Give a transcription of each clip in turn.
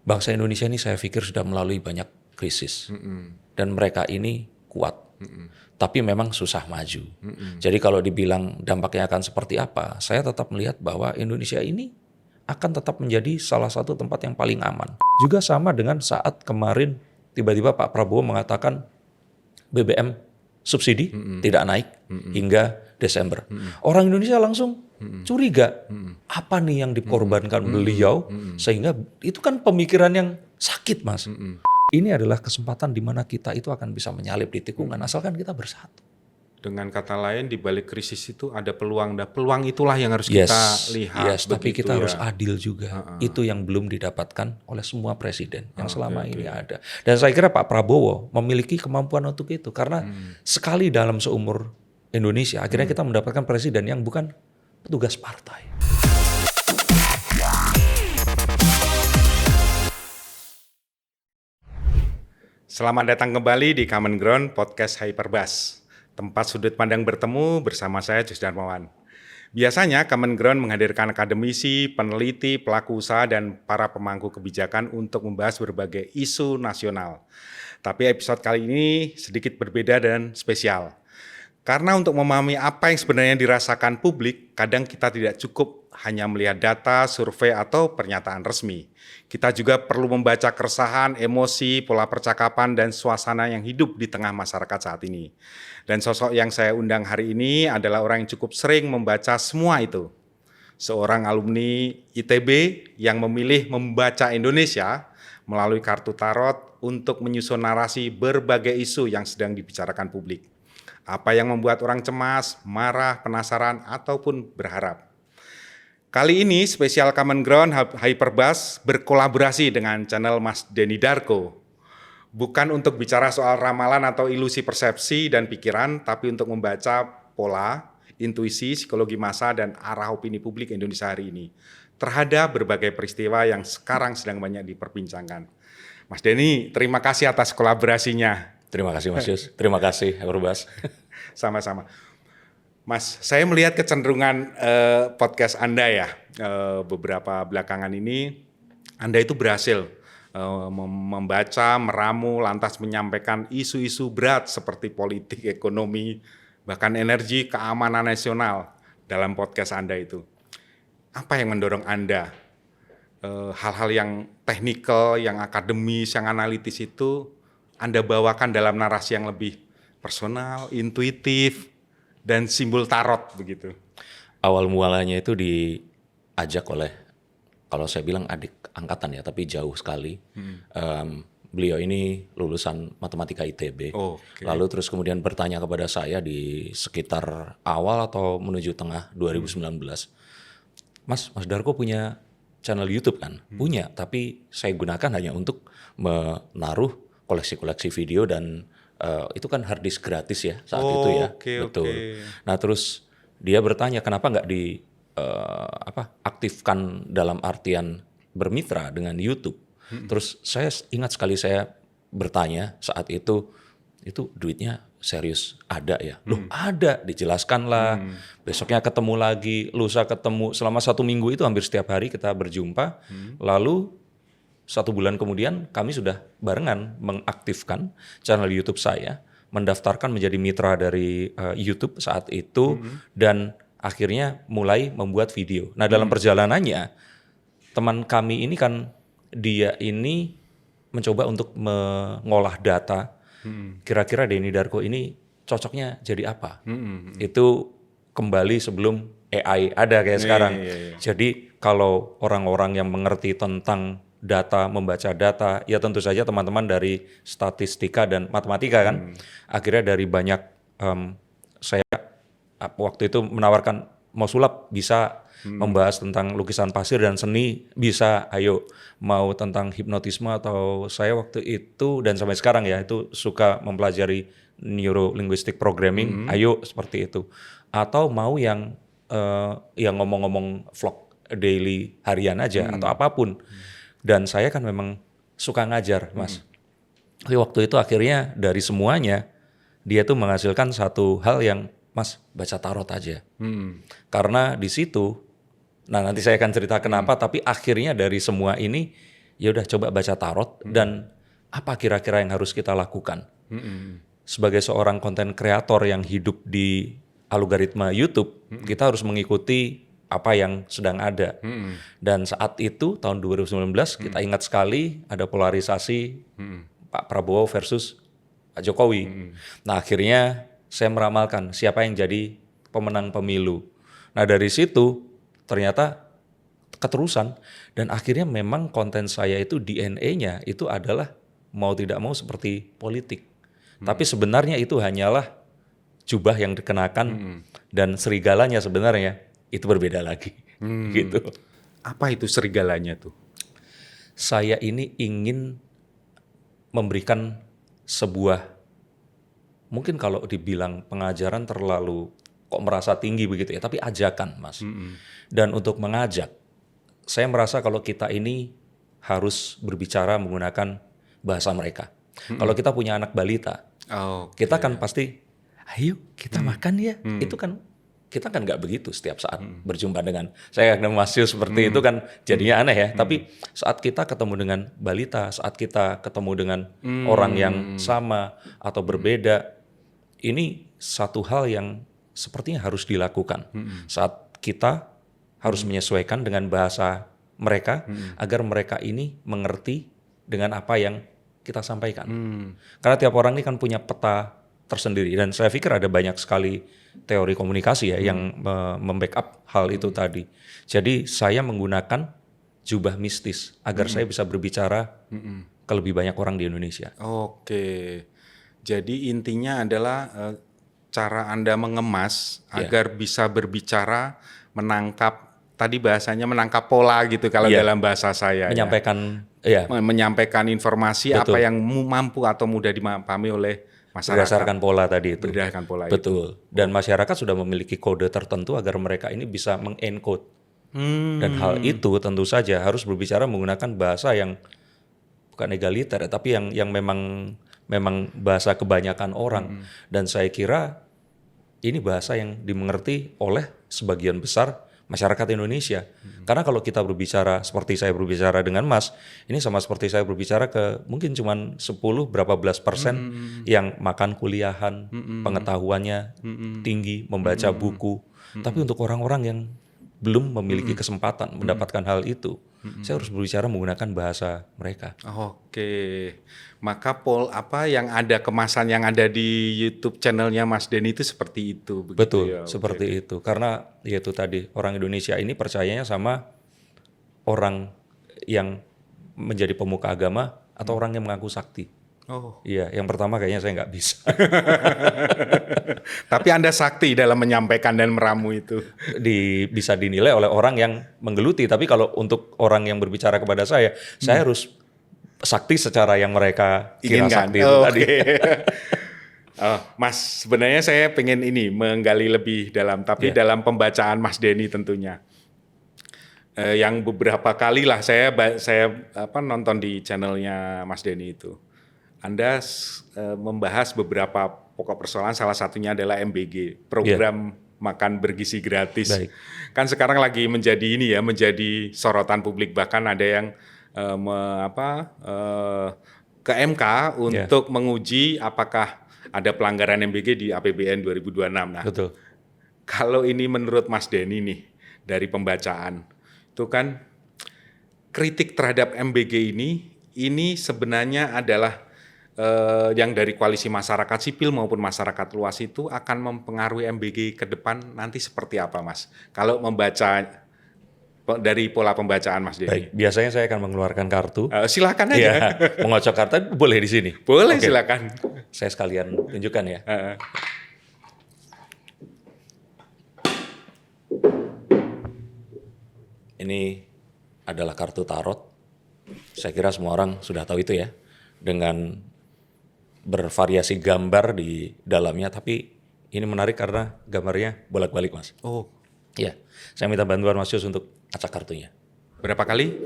bangsa Indonesia ini saya pikir sudah melalui banyak krisis. Dan mereka ini kuat. Tapi memang susah maju. Jadi kalau dibilang dampaknya akan seperti apa, saya tetap melihat bahwa Indonesia ini akan tetap menjadi salah satu tempat yang paling aman. Juga sama dengan saat kemarin tiba-tiba Pak Prabowo mengatakan BBM subsidi tidak naik hingga Desember. Orang Indonesia langsung curiga, apa nih yang dikorbankan beliau, sehingga itu kan pemikiran yang sakit, Mas. Ini adalah kesempatan di mana kita itu akan bisa menyalip di tikungan, asalkan kita bersatu. Dengan kata lain, di balik krisis itu ada peluang, dan peluang itulah yang harus kita lihat. Tapi kita harus adil juga. Itu yang belum didapatkan oleh semua presiden yang selama ini ada. Dan saya kira Pak Prabowo memiliki kemampuan untuk itu, karena sekali dalam seumur Indonesia, akhirnya kita mendapatkan presiden yang bukan petugas partai. Selamat datang kembali di Common Ground Podcast Hyperbus. Tempat sudut pandang bertemu bersama saya Jus Darmawan. Biasanya Common Ground menghadirkan akademisi, peneliti, pelaku usaha, dan para pemangku kebijakan untuk membahas berbagai isu nasional. Tapi episode kali ini sedikit berbeda dan spesial. Karena untuk memahami apa yang sebenarnya dirasakan publik, kadang kita tidak cukup hanya melihat data, survei, atau pernyataan resmi. Kita juga perlu membaca keresahan, emosi, pola percakapan, dan suasana yang hidup di tengah masyarakat saat ini. Dan sosok yang saya undang hari ini adalah orang yang cukup sering membaca semua itu. Seorang alumni ITB yang memilih membaca Indonesia melalui kartu tarot untuk menyusun narasi berbagai isu yang sedang dibicarakan publik. Apa yang membuat orang cemas, marah, penasaran, ataupun berharap. Kali ini spesial Common Ground Hyperbus berkolaborasi dengan channel Mas Denny Darko. Bukan untuk bicara soal ramalan atau ilusi persepsi dan pikiran, tapi untuk membaca pola, intuisi, psikologi massa, dan arah opini publik Indonesia hari ini terhadap berbagai peristiwa yang sekarang sedang banyak diperbincangkan. Mas Denny, terima kasih atas kolaborasinya. Terima kasih Mas Yus, terima kasih Hyperbus. Sama-sama. Mas, saya melihat kecenderungan podcast Anda ya, beberapa belakangan ini Anda itu berhasil membaca, meramu, lantas menyampaikan isu-isu berat seperti politik, ekonomi, bahkan energi, keamanan nasional dalam podcast Anda itu. Apa yang mendorong Anda? Hal-hal yang teknikal, yang akademis, yang analitis itu Anda bawakan dalam narasi yang lebih personal, intuitif, dan simbol tarot begitu. Awal mualanya itu diajak oleh, kalau saya bilang adik angkatan ya, tapi jauh sekali. Beliau ini lulusan matematika ITB. Lalu terus kemudian bertanya kepada saya di sekitar awal atau menuju tengah 2019. Mas Darko punya channel YouTube kan? Punya, tapi saya gunakan hanya untuk menaruh koleksi-koleksi video dan itu kan hard disk gratis ya saat itu ya. Betul. Nah terus dia bertanya kenapa nggak aktifkan dalam artian bermitra dengan YouTube. Terus saya ingat sekali saya bertanya saat itu duitnya serius ada ya? Loh ada, dijelaskanlah. Besoknya ketemu lagi, lusa ketemu, selama 1 minggu itu hampir setiap hari kita berjumpa. Lalu 1 bulan kemudian kami sudah barengan mengaktifkan channel YouTube saya, mendaftarkan menjadi mitra dari YouTube saat itu, dan akhirnya mulai membuat video. Nah dalam perjalanannya, teman kami ini kan, dia ini mencoba untuk mengolah data, kira-kira Denny Darko ini cocoknya jadi apa? Itu kembali sebelum AI ada kayak sekarang. Jadi kalau orang-orang yang mengerti tentang data, membaca data, ya tentu saja teman-teman dari statistika dan matematika kan. Akhirnya dari banyak, saya waktu itu menawarkan mau sulap bisa, membahas tentang lukisan pasir dan seni bisa, ayo. Mau tentang hipnotisme atau saya waktu itu dan sampai sekarang ya itu suka mempelajari neuro-linguistic programming, ayo seperti itu. Atau mau yang ngomong-ngomong vlog daily harian aja atau apapun. Dan saya kan memang suka ngajar, Mas. Tapi waktu itu akhirnya dari semuanya, dia tuh menghasilkan satu hal yang, Mas, baca tarot aja. Karena di situ, nah nanti saya akan cerita kenapa, tapi akhirnya dari semua ini, ya udah coba baca tarot dan apa kira-kira yang harus kita lakukan. Sebagai seorang konten kreator yang hidup di algoritma YouTube, kita harus mengikuti apa yang sedang ada. Dan saat itu tahun 2019 kita ingat sekali ada polarisasi Pak Prabowo versus Pak Jokowi. Nah akhirnya saya meramalkan siapa yang jadi pemenang pemilu. Nah dari situ ternyata keterusan dan akhirnya memang konten saya itu DNA-nya itu adalah mau tidak mau seperti politik. Tapi sebenarnya itu hanyalah jubah yang dikenakan dan serigalanya sebenarnya itu berbeda lagi. Gitu. Apa itu serigalanya tuh? Saya ini ingin memberikan sebuah, mungkin kalau dibilang pengajaran terlalu kok merasa tinggi begitu ya, tapi ajakan Mas. Dan untuk mengajak, saya merasa kalau kita ini harus berbicara menggunakan bahasa mereka. Kalau kita punya anak balita, kita kan pasti, ayo kita makan ya. Itu kan kita kan nggak begitu setiap saat berjumpa dengan saya dengan Mas Yus seperti itu kan jadinya aneh ya. Tapi saat kita ketemu dengan balita, saat kita ketemu dengan orang yang sama atau berbeda, ini satu hal yang sepertinya harus dilakukan. Saat kita harus menyesuaikan dengan bahasa mereka agar mereka ini mengerti dengan apa yang kita sampaikan. Karena tiap orang ini kan punya peta tersendiri dan saya pikir ada banyak sekali teori komunikasi ya yang membackup hal itu tadi. Jadi saya menggunakan jubah mistis agar saya bisa berbicara ke lebih banyak orang di Indonesia. Oke. Jadi intinya adalah cara Anda mengemas agar bisa berbicara, menangkap tadi bahasanya menangkap pola gitu kalau dalam bahasa saya. Menyampaikan menyampaikan informasi apa yang mampu atau mudah dipahami oleh masyarakat. Berdasarkan pola tadi itu. Berdasarkan pola Betul. Dan masyarakat sudah memiliki kode tertentu agar mereka ini bisa mengencode. Dan hal itu tentu saja harus berbicara menggunakan bahasa yang bukan egaliter, tapi yang memang bahasa kebanyakan orang. Dan saya kira ini bahasa yang dimengerti oleh sebagian besar masyarakat Indonesia. Karena kalau kita berbicara seperti saya berbicara dengan Mas, ini sama seperti saya berbicara ke mungkin cuman 10 berapa belas persen yang makan kuliahan, pengetahuannya tinggi, membaca buku. Tapi untuk orang-orang yang belum memiliki kesempatan mendapatkan hal itu, saya harus berbicara menggunakan bahasa mereka. Oke. Maka apa yang ada kemasan yang ada di YouTube channelnya Mas Denny itu seperti itu. Betul, ya? seperti itu. Karena ya itu tadi, orang Indonesia ini percayanya sama orang yang menjadi pemuka agama atau orang yang mengaku sakti. Iya, yang pertama kayaknya saya nggak bisa. Tapi Anda sakti dalam menyampaikan dan meramu itu. Bisa dinilai oleh orang yang menggeluti. Tapi kalau untuk orang yang berbicara kepada saya harus sakti secara yang mereka kira sakti itu tadi. Mas, sebenarnya saya pengen menggali lebih dalam, tapi dalam pembacaan Mas Denny tentunya. Yang beberapa kali lah saya nonton di channelnya Mas Denny itu. Anda membahas beberapa pokok persoalan, salah satunya adalah MBG, program makan bergizi gratis. Baik. Kan sekarang lagi menjadi menjadi sorotan publik, bahkan ada yang ke MK untuk menguji apakah ada pelanggaran MBG di APBN 2026. Nah, Betul. Kalau ini menurut Mas Denny nih dari pembacaan, itu kan kritik terhadap MBG ini sebenarnya adalah yang dari koalisi masyarakat sipil maupun masyarakat luas itu akan mempengaruhi MBG ke depan nanti seperti apa, Mas? Kalau membaca dari pola pembacaan Mas Denny. Baik, biasanya saya akan mengeluarkan kartu. Silakan aja. Iya, mengocok kartu boleh di sini. Boleh, silakan. Saya sekalian tunjukkan ya. Ini adalah kartu tarot. Saya kira semua orang sudah tahu itu ya. Dengan bervariasi gambar di dalamnya, tapi ini menarik karena gambarnya bolak-balik, Mas. Iya, saya minta bantuan Mas Yus untuk acak kartunya. Berapa kali?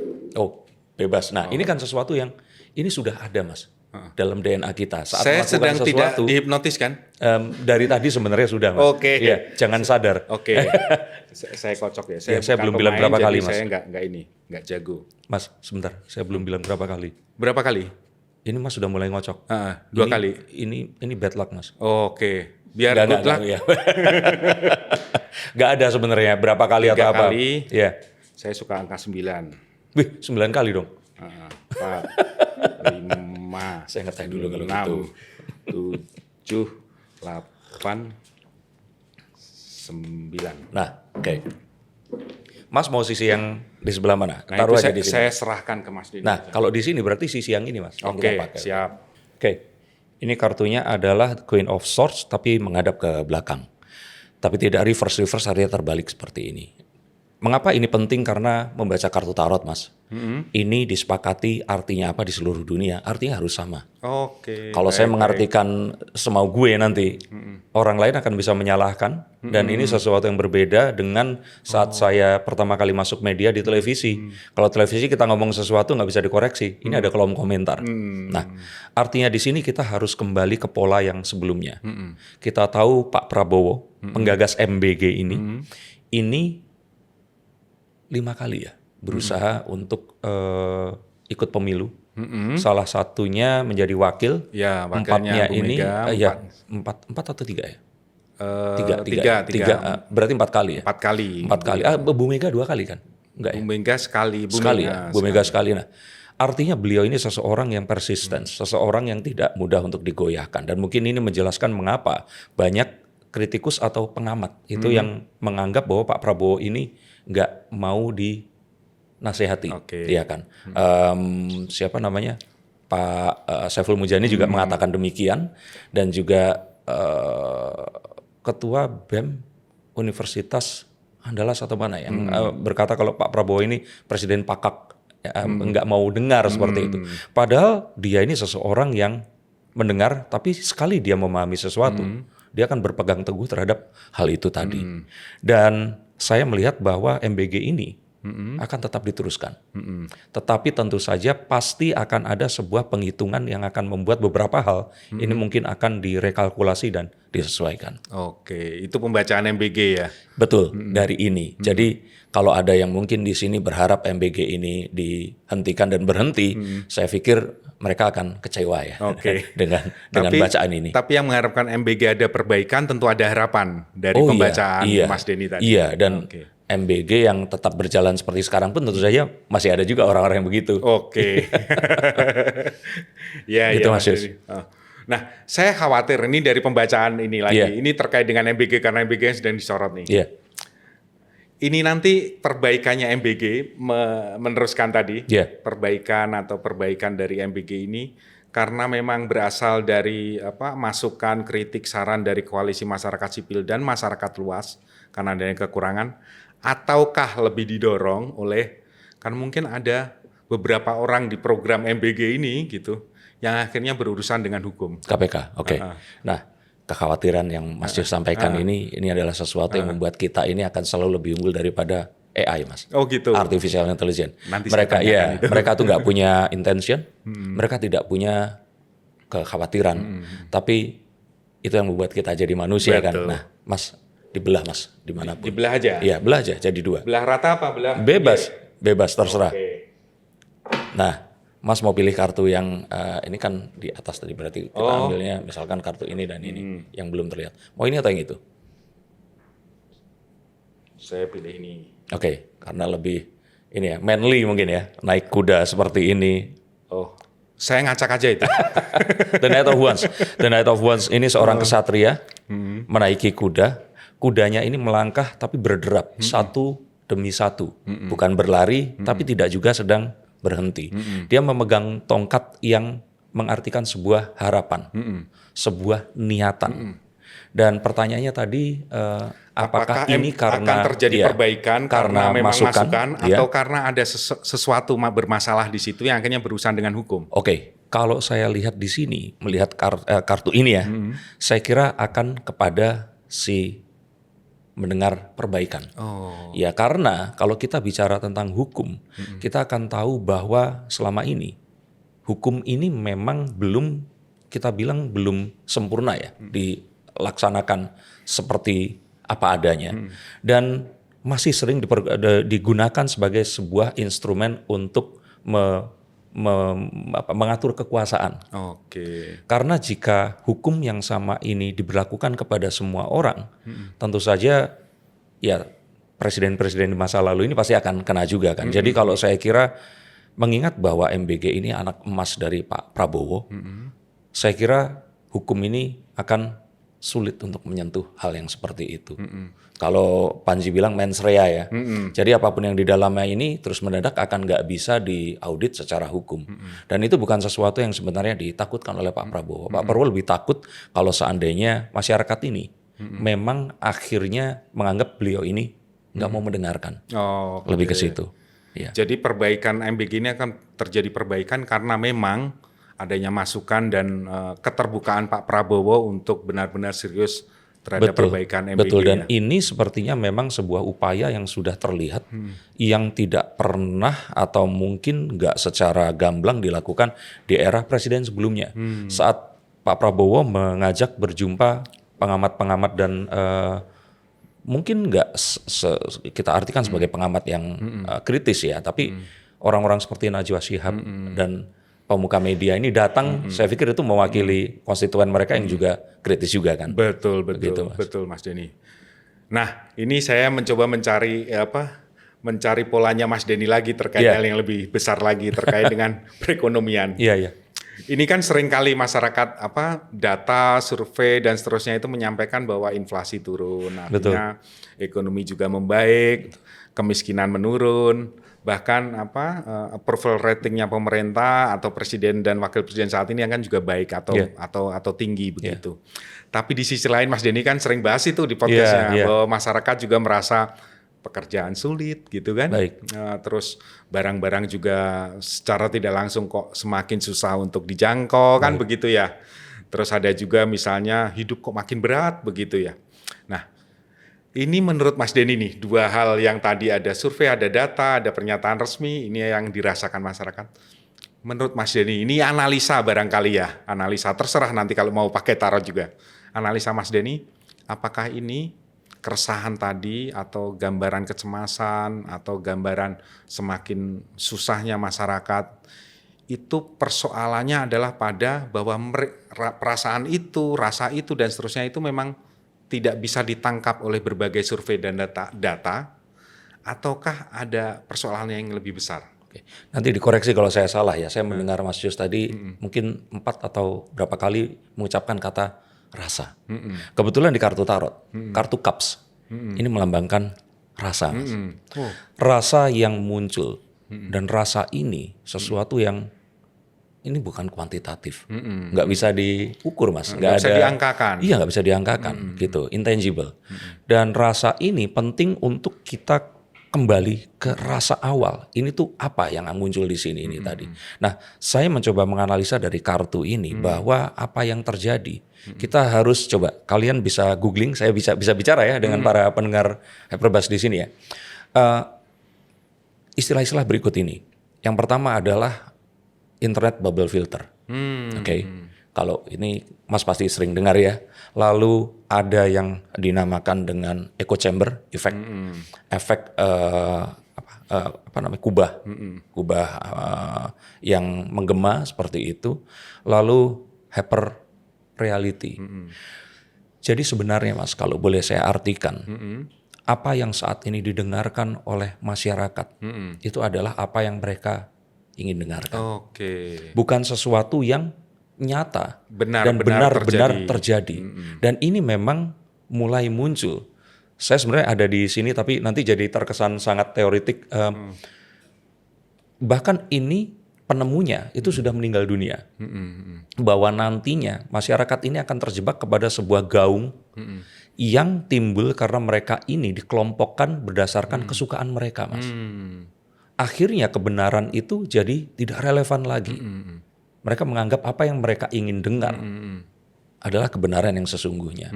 Bebas. Nah, ini kan sesuatu yang ini sudah ada, Mas. dalam DNA kita. Saat Saya melakukan sedang tidak sesuatu, dihipnotis kan? dari tadi sebenarnya sudah, Mas. Oke. Iya, jangan sadar. Oke. Saya kocok ya. Ya, saya bukan belum bilang pemain, berapa kali, jadi Mas. saya nggak jago. Mas, sebentar. Saya belum bilang berapa kali. Berapa kali? Ini Mas sudah mulai ngocok. Dua Ini- kali. Ini bad luck, Mas. Oke. Biar good luck. Ya. Nggak ada sebenarnya berapa kali 3 atau apa. kali. Iya. Saya suka angka 9. Wih, 9 kali dong. 4, 5, Saya ngetek dulu kalau 6, 7, 8, 9. Nah, oke. Mas mau sisi yang di sebelah mana? Nah, Taruh itu aja di sini. saya serahkan ke Mas Denny. Nah, kalau di sini berarti sisi yang ini, Mas. Yang Oke, kita pakai. siap. Oke. Ini kartunya adalah Queen of Swords tapi menghadap ke belakang. Tapi tidak reverse artinya terbalik seperti ini. Mengapa ini penting? Karena membaca kartu tarot, Mas. Ini disepakati artinya apa di seluruh dunia, artinya harus sama. Oke. Kalau saya mengartikan semau gue nanti, orang lain akan bisa menyalahkan. Dan ini sesuatu yang berbeda dengan saat saya pertama kali masuk media di televisi. Kalau televisi kita ngomong sesuatu nggak bisa dikoreksi. Ini ada kolom komentar. Nah, artinya di sini kita harus kembali ke pola yang sebelumnya. Kita tahu Pak Prabowo, penggagas MBG ini 5 kali ya berusaha untuk ikut pemilu. Salah satunya menjadi wakil. Ya, wakilnya Empatnya Bu ini Mega, empat atau 3 ya? Tiga. Berarti 4 kali ya? 4 kali. 4 kali. Bu Mega 2 kali kan? Enggak ya? Bu Mega sekali. Sekali ya? Bu Mega sekali. Nah, artinya beliau ini seseorang yang persisten, seseorang yang tidak mudah untuk digoyahkan. Dan mungkin ini menjelaskan mengapa banyak kritikus atau pengamat itu yang menganggap bahwa Pak Prabowo ini nggak mau dinasehati, ya kan? Siapa namanya? Pak Saiful Mujani juga mengatakan demikian, dan juga Ketua BEM Universitas Andalas atau mana yang berkata kalau Pak Prabowo ini presiden pakak, nggak mau dengar seperti itu. Padahal dia ini seseorang yang mendengar, tapi sekali dia memahami sesuatu, dia akan berpegang teguh terhadap hal itu tadi. Dan saya melihat bahwa MBG ini akan tetap diteruskan. Tetapi tentu saja pasti akan ada sebuah penghitungan yang akan membuat beberapa hal ini mungkin akan direkalkulasi dan disesuaikan. Oke, itu pembacaan MBG ya. Betul, dari ini. Jadi kalau ada yang mungkin di sini berharap MBG ini dihentikan dan berhenti, saya pikir mereka akan kecewa ya dengan bacaan ini. Tapi yang mengharapkan MBG ada perbaikan tentu ada harapan dari pembacaan Mas Denny tadi. Iya, dan MBG yang tetap berjalan seperti sekarang pun tentu saja masih ada juga orang-orang yang begitu. Oke. Ya, gitu, ya, Mas Yus. Nah, saya khawatir ini dari pembacaan ini lagi. Iya. Ini terkait dengan MBG karena MBG yang sedang disorot nih. Iya. Ini nanti perbaikannya MBG meneruskan tadi, perbaikan dari MBG ini karena memang berasal dari masukan, kritik, saran dari koalisi masyarakat sipil dan masyarakat luas karena adanya kekurangan, ataukah lebih didorong oleh kan mungkin ada beberapa orang di program MBG ini gitu yang akhirnya berurusan dengan hukum. KPK, oke. Nah, kekhawatiran yang Mas Yus sampaikan ini adalah sesuatu yang membuat kita ini akan selalu lebih unggul daripada AI, Mas. Oh gitu. Artificial Intelligence. Nanti Mereka mereka tuh nggak punya intention, mereka tidak punya kekhawatiran, tapi itu yang membuat kita jadi manusia. Betul. Kan. Nah, Mas dibelah, Mas, dimanapun. Dibelah aja. Iya, belah aja jadi 2. Belah rata apa belah? Bebas terserah. Okay. Nah, Mas mau pilih kartu yang ini kan di atas tadi, berarti kita ambilnya misalkan kartu ini dan ini yang belum terlihat. Mau ini atau yang itu? Saya pilih ini. Oke, karena lebih ini ya, manly mungkin ya, naik kuda seperti ini. Oh, saya ngacak aja itu. The Knight of Wands. The Knight of Wands ini seorang kesatria menaiki kuda. Kudanya ini melangkah tapi berderap satu demi satu, bukan berlari tapi tidak juga sedang berhenti. Dia memegang tongkat yang mengartikan sebuah harapan, sebuah niatan. Dan pertanyaannya tadi, apakah ini karena akan terjadi perbaikan karena memang masukan atau karena ada sesuatu bermasalah di situ yang akhirnya berurusan dengan hukum? Oke, kalau saya lihat di sini, melihat kartu ini ya, saya kira akan kepada si mendengar perbaikan. Ya karena kalau kita bicara tentang hukum, kita akan tahu bahwa selama ini hukum ini memang belum, kita bilang belum sempurna ya, dilaksanakan seperti apa adanya. Dan masih sering digunakan sebagai sebuah instrumen untuk mengatur kekuasaan. Oke. Karena jika hukum yang sama ini diberlakukan kepada semua orang, tentu saja ya presiden-presiden di masa lalu ini pasti akan kena juga kan. Jadi kalau saya kira mengingat bahwa MBG ini anak emas dari Pak Prabowo, saya kira hukum ini akan sulit untuk menyentuh hal yang seperti itu. Kalau Panji bilang mens rea ya. Jadi apapun yang di dalamnya ini terus mendadak akan nggak bisa diaudit secara hukum. Dan itu bukan sesuatu yang sebenarnya ditakutkan oleh Pak Prabowo. Pak Prabowo lebih takut kalau seandainya masyarakat ini memang akhirnya menganggap beliau ini nggak mau mendengarkan. Oh, Lebih ke oke. situ. Ya. Jadi perbaikan MBG ini akan terjadi perbaikan karena memang adanya masukan dan keterbukaan Pak Prabowo untuk benar-benar serius terhadap perbaikan MBG. Betul, dan ini sepertinya memang sebuah upaya yang sudah terlihat yang tidak pernah atau mungkin nggak secara gamblang dilakukan di era presiden sebelumnya. Saat Pak Prabowo mengajak berjumpa pengamat-pengamat dan mungkin nggak kita artikan sebagai pengamat yang kritis ya, tapi orang-orang seperti Najwa Shihab dan pemuka media ini datang, saya pikir itu mewakili konstituen mereka yang juga kritis juga kan. Betul, Begitu, Mas. betul Mas Denny. Nah, ini saya mencoba mencari polanya Mas Denny lagi terkait hal yang lebih besar lagi terkait dengan perekonomian. Iya, iya. Ini kan seringkali masyarakat data, survei dan seterusnya itu menyampaikan bahwa inflasi turun, artinya ekonomi juga membaik, kemiskinan menurun, bahkan approval ratingnya pemerintah atau presiden dan wakil presiden saat ini kan juga baik atau tinggi begitu. Tapi di sisi lain Mas Denny kan sering bahas itu di podcastnya bahwa masyarakat juga merasa pekerjaan sulit gitu kan. Terus barang-barang juga secara tidak langsung kok semakin susah untuk dijangkau kan begitu ya. Terus ada juga misalnya hidup kok makin berat begitu ya. Nah, ini menurut Mas Denny nih, dua hal yang tadi ada survei, ada data, ada pernyataan resmi, ini yang dirasakan masyarakat. Menurut Mas Denny, ini analisa barangkali ya, analisa terserah nanti kalau mau pakai tarot juga. Analisa Mas Denny, apakah ini keresahan tadi atau gambaran kecemasan atau gambaran semakin susahnya masyarakat, itu persoalannya adalah pada bahwa perasaan itu, rasa itu dan seterusnya itu memang tidak bisa ditangkap oleh berbagai survei dan data, ataukah ada persoalan yang lebih besar? Oke. Nanti dikoreksi kalau saya salah ya. Saya mendengar Mas Yus tadi mungkin 4 atau berapa kali mengucapkan kata rasa. Kebetulan di kartu tarot, kartu cups, ini melambangkan rasa, Mas. Rasa yang muncul dan rasa ini sesuatu yang ini bukan kuantitatif, nggak bisa diukur Mas, nggak bisa diangkakan. Iya, nggak bisa diangkakan, gitu, intangible. Dan rasa ini penting untuk kita kembali ke rasa awal. Ini tuh apa yang muncul di sini ini tadi. Nah, saya mencoba menganalisa dari kartu ini bahwa apa yang terjadi. Kita harus coba, kalian bisa googling, saya bisa bicara ya dengan para pendengar Hyperbuzz di sini ya. Istilah-istilah berikut ini. Yang pertama adalah internet bubble filter. Oke. Kalau ini Mas pasti sering dengar ya. Lalu ada yang dinamakan dengan echo chamber effect. Efek kubah. Kubah yang menggema seperti itu. Lalu hyper reality. Jadi sebenarnya Mas, kalau boleh saya artikan, apa yang saat ini didengarkan oleh masyarakat itu adalah apa yang mereka ingin dengarkan. Bukan sesuatu yang nyata dan benar-benar terjadi. Dan ini memang mulai muncul. Saya sebenarnya ada di sini tapi nanti jadi terkesan sangat teoritik. Bahkan ini penemunya itu sudah meninggal dunia. Bahwa nantinya masyarakat ini akan terjebak kepada sebuah gaung yang timbul karena mereka ini dikelompokkan berdasarkan kesukaan mereka, Mas. Akhirnya kebenaran itu jadi tidak relevan lagi. Mereka menganggap apa yang mereka ingin dengar adalah kebenaran yang sesungguhnya.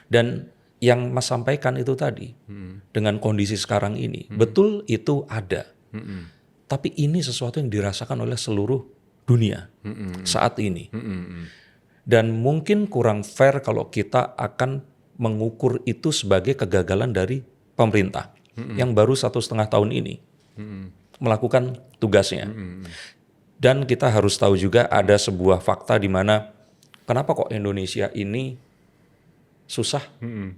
Dan yang Mas sampaikan itu tadi, dengan kondisi sekarang ini, betul itu ada. Tapi ini sesuatu yang dirasakan oleh seluruh dunia saat ini. Dan mungkin kurang fair kalau kita akan mengukur itu sebagai kegagalan dari pemerintah yang baru 1,5 tahun ini melakukan tugasnya. Dan kita harus tahu juga ada sebuah fakta di mana kenapa kok Indonesia ini susah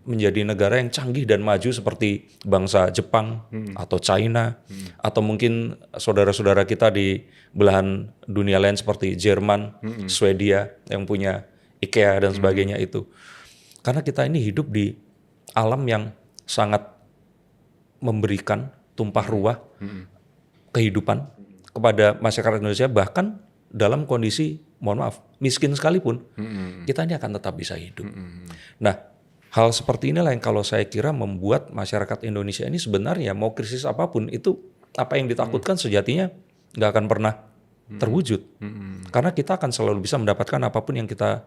menjadi negara yang canggih dan maju seperti bangsa Jepang atau China atau mungkin saudara-saudara kita di belahan dunia lain seperti Jerman, Swedia yang punya IKEA dan sebagainya itu. Karena kita ini hidup di alam yang sangat memberikan tumpah ruah kehidupan kepada masyarakat Indonesia, bahkan dalam kondisi mohon maaf miskin sekalipun kita ini akan tetap bisa hidup. Nah, hal seperti inilah yang kalau saya kira membuat masyarakat Indonesia ini sebenarnya mau krisis apapun itu apa yang ditakutkan sejatinya nggak akan pernah terwujud. Karena kita akan selalu bisa mendapatkan apapun yang kita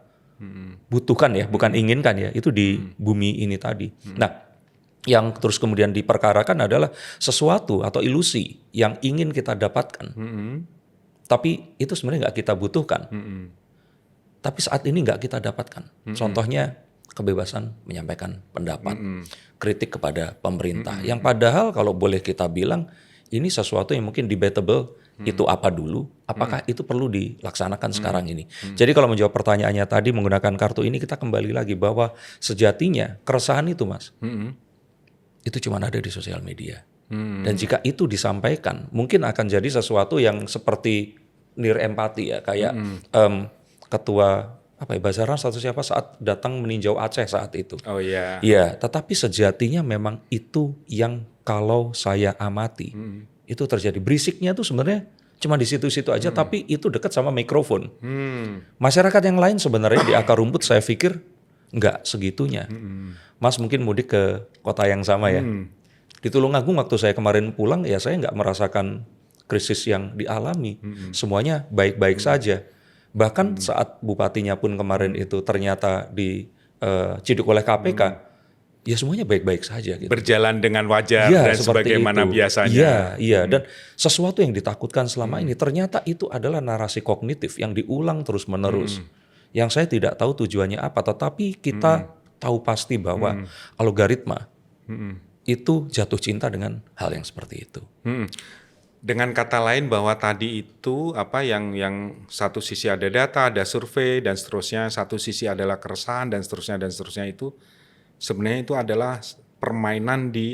butuhkan ya, bukan inginkan ya, itu di bumi ini tadi. Nah, yang terus kemudian diperkarakan adalah sesuatu atau ilusi yang ingin kita dapatkan. Tapi itu sebenarnya nggak kita butuhkan. Tapi saat ini nggak kita dapatkan. Contohnya kebebasan menyampaikan pendapat, kritik kepada pemerintah. Yang padahal kalau boleh kita bilang ini sesuatu yang mungkin debatable, itu apa dulu, apakah itu perlu dilaksanakan sekarang ini. Jadi kalau menjawab pertanyaannya tadi menggunakan kartu ini, kita kembali lagi bahwa sejatinya keresahan itu Mas, itu cuma ada di sosial media. Dan jika itu disampaikan, mungkin akan jadi sesuatu yang seperti near empati ya, kayak ketua Basarnas atau siapa saat datang meninjau Aceh saat itu. Oh iya. Iya, tetapi sejatinya memang itu yang kalau saya amati itu terjadi. Berisiknya tuh sebenarnya cuma di situ-situ aja, tapi itu dekat sama mikrofon. Masyarakat yang lain sebenarnya di akar rumput saya pikir nggak segitunya. Mas mungkin mudik ke kota yang sama ya. Di Tulungagung waktu saya kemarin pulang ya saya nggak merasakan krisis yang dialami. Semuanya baik-baik saja. Bahkan saat bupatinya pun kemarin itu ternyata diciduk oleh KPK, ya semuanya baik-baik saja. Gitu. Berjalan dengan wajar dan sebagaimana biasanya. Iya. Dan sesuatu yang ditakutkan selama ini ternyata itu adalah narasi kognitif yang diulang terus-menerus. Yang saya tidak tahu tujuannya apa, tetapi kita tahu pasti bahwa algoritma itu jatuh cinta dengan hal yang seperti itu. Dengan kata lain bahwa tadi itu yang satu sisi ada data, ada survei dan seterusnya, satu sisi adalah keresahan dan seterusnya itu sebenarnya itu adalah permainan di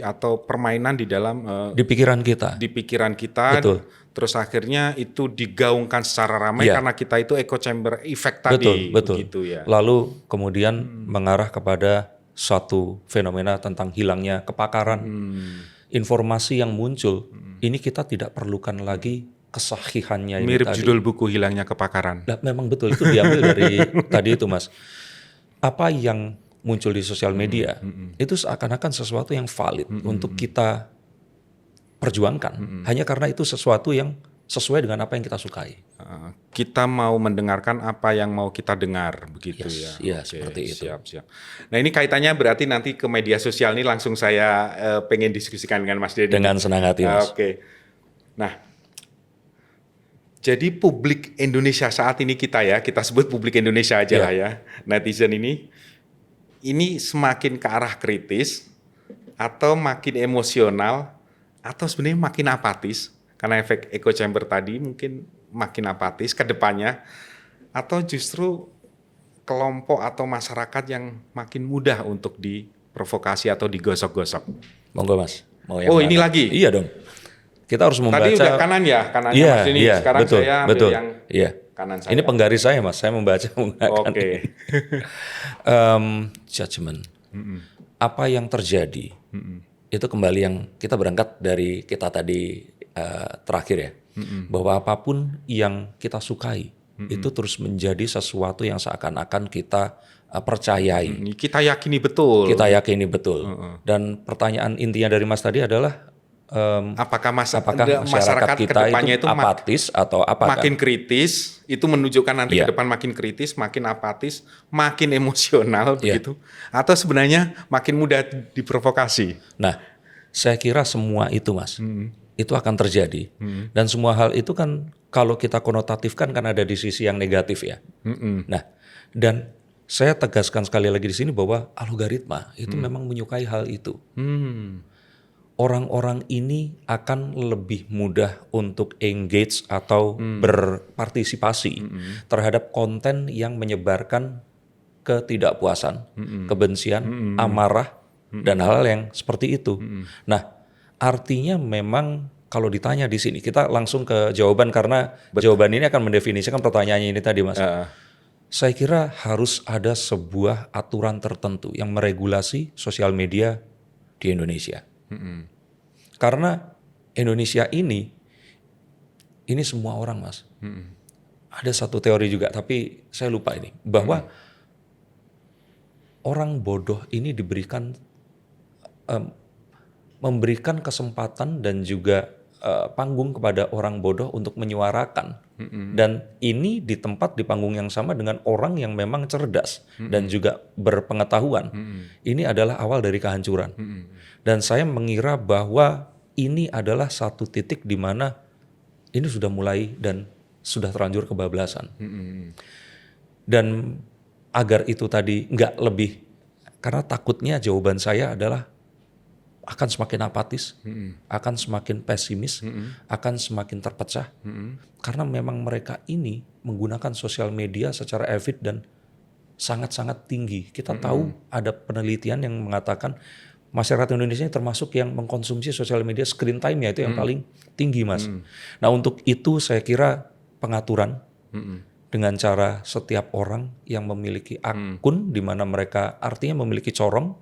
dalam di pikiran kita. Di pikiran kita. Betul. Terus akhirnya itu digaungkan secara ramai karena kita itu echo chamber effect tadi. Betul. Begitu ya. Lalu kemudian mengarah kepada suatu fenomena tentang hilangnya kepakaran. Informasi yang muncul, ini kita tidak perlukan lagi kesahihannya. Mirip tadi. Judul buku Hilangnya Kepakaran. Nah, memang betul, itu diambil dari tadi itu Mas. Apa yang muncul di sosial media, itu seakan-akan sesuatu yang valid untuk kita perjuangkan. Hanya karena itu sesuatu yang sesuai dengan apa yang kita sukai. Kita mau mendengarkan apa yang mau kita dengar, begitu ya. Iya, seperti itu. Siap. Nah ini kaitannya berarti nanti ke media sosial ini langsung saya pengen diskusikan dengan Mas Deddy. Dengan senang hati Mas. Oke. Nah, jadi publik Indonesia saat ini kita sebut publik Indonesia aja lah ya, netizen ini semakin ke arah kritis atau makin emosional atau sebenarnya makin apatis? Karena efek echo chamber tadi mungkin makin apatis ke depannya, atau justru kelompok atau masyarakat yang makin mudah untuk diprovokasi atau digosok-gosok. Monggo Mas. Mau yang ini lagi? Iya dong. Kita harus membaca. Tadi udah kanannya Mas ini. Sekarang betul, saya ambil yang kanan saya. Ini penggaris saya Mas, saya membaca menggunakan Oke. Judgment. Apa yang terjadi? Itu kembali yang kita berangkat dari kita tadi terakhir ya, bahwa apapun yang kita sukai itu terus menjadi sesuatu yang seakan-akan kita percayai. Kita yakini betul. Dan pertanyaan intinya dari Mas tadi adalah apakah masyarakat kita itu apatis atau apa? Makin kritis, itu menunjukkan nanti ke depan makin kritis, makin apatis, makin emosional begitu, atau sebenarnya makin mudah diprovokasi. Nah, saya kira semua itu Mas. itu akan terjadi. Dan semua hal itu kan kalau kita konotatifkan kan ada di sisi yang negatif ya. Nah, dan saya tegaskan sekali lagi di sini bahwa algoritma itu memang menyukai hal itu. Orang-orang ini akan lebih mudah untuk engage atau berpartisipasi terhadap konten yang menyebarkan ketidakpuasan, kebencian, amarah, dan hal-hal yang seperti itu. Nah, artinya memang kalau ditanya di sini, kita langsung ke jawaban karena jawaban ini akan mendefinisikan pertanyaannya ini tadi, Mas. Saya kira harus ada sebuah aturan tertentu yang meregulasi sosial media di Indonesia. Karena Indonesia ini semua orang, Mas. Ada satu teori juga, tapi saya lupa ini, bahwa orang bodoh ini diberikan memberikan kesempatan dan juga panggung kepada orang bodoh untuk menyuarakan. Dan ini di panggung yang sama dengan orang yang memang cerdas dan juga berpengetahuan. Ini adalah awal dari kehancuran. Dan saya mengira bahwa ini adalah satu titik di mana ini sudah mulai dan sudah terlanjur kebablasan. Dan agar itu tadi nggak lebih, karena takutnya jawaban saya adalah akan semakin apatis, akan semakin pesimis, akan semakin terpecah. Karena memang mereka ini menggunakan sosial media secara avid dan sangat-sangat tinggi. Kita tahu ada penelitian yang mengatakan masyarakat Indonesia ini termasuk yang mengkonsumsi sosial media, screen time-nya itu yang paling tinggi, Mas. Nah, untuk itu saya kira pengaturan dengan cara setiap orang yang memiliki akun di mana mereka artinya memiliki corong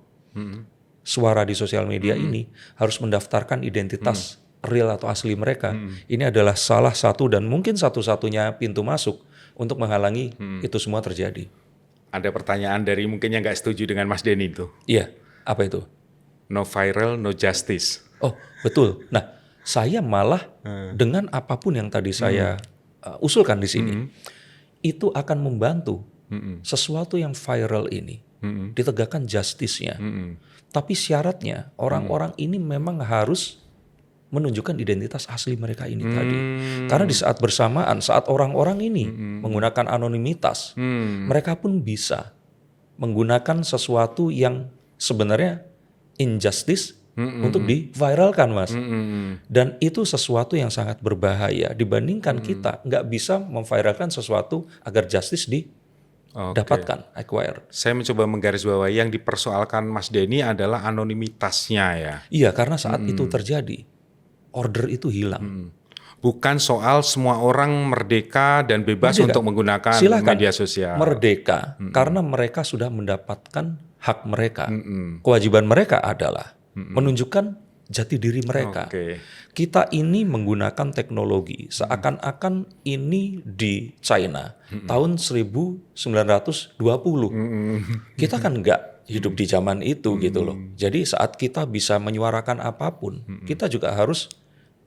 suara di sosial media ini harus mendaftarkan identitas real atau asli mereka. Ini adalah salah satu dan mungkin satu-satunya pintu masuk untuk menghalangi itu semua terjadi. Ada pertanyaan dari mungkin yang nggak setuju dengan Mas Denny itu. Iya, apa itu? No viral, no justice. Oh, betul. Nah, saya malah dengan apapun yang tadi saya usulkan di sini, itu akan membantu sesuatu yang viral ini ditegakkan justice-nya. Tapi syaratnya orang-orang ini memang harus menunjukkan identitas asli mereka ini tadi. Karena di saat bersamaan, saat orang-orang ini menggunakan anonimitas, mereka pun bisa menggunakan sesuatu yang sebenarnya injustice untuk diviralkan, Mas. Dan itu sesuatu yang sangat berbahaya dibandingkan kita nggak bisa memviralkan sesuatu agar justice didapatkan, acquire. Saya mencoba menggarisbawahi yang dipersoalkan Mas Denny adalah anonimitasnya ya. Iya, karena saat itu terjadi, order itu hilang. Bukan soal semua orang merdeka dan bebas untuk menggunakan media sosial. Merdeka, karena mereka sudah mendapatkan hak mereka. Kewajiban mereka adalah menunjukkan jati diri mereka. Kita ini menggunakan teknologi seakan-akan ini di China tahun 1920. Kita kan nggak hidup di zaman itu gitu loh. Jadi saat kita bisa menyuarakan apapun, kita juga harus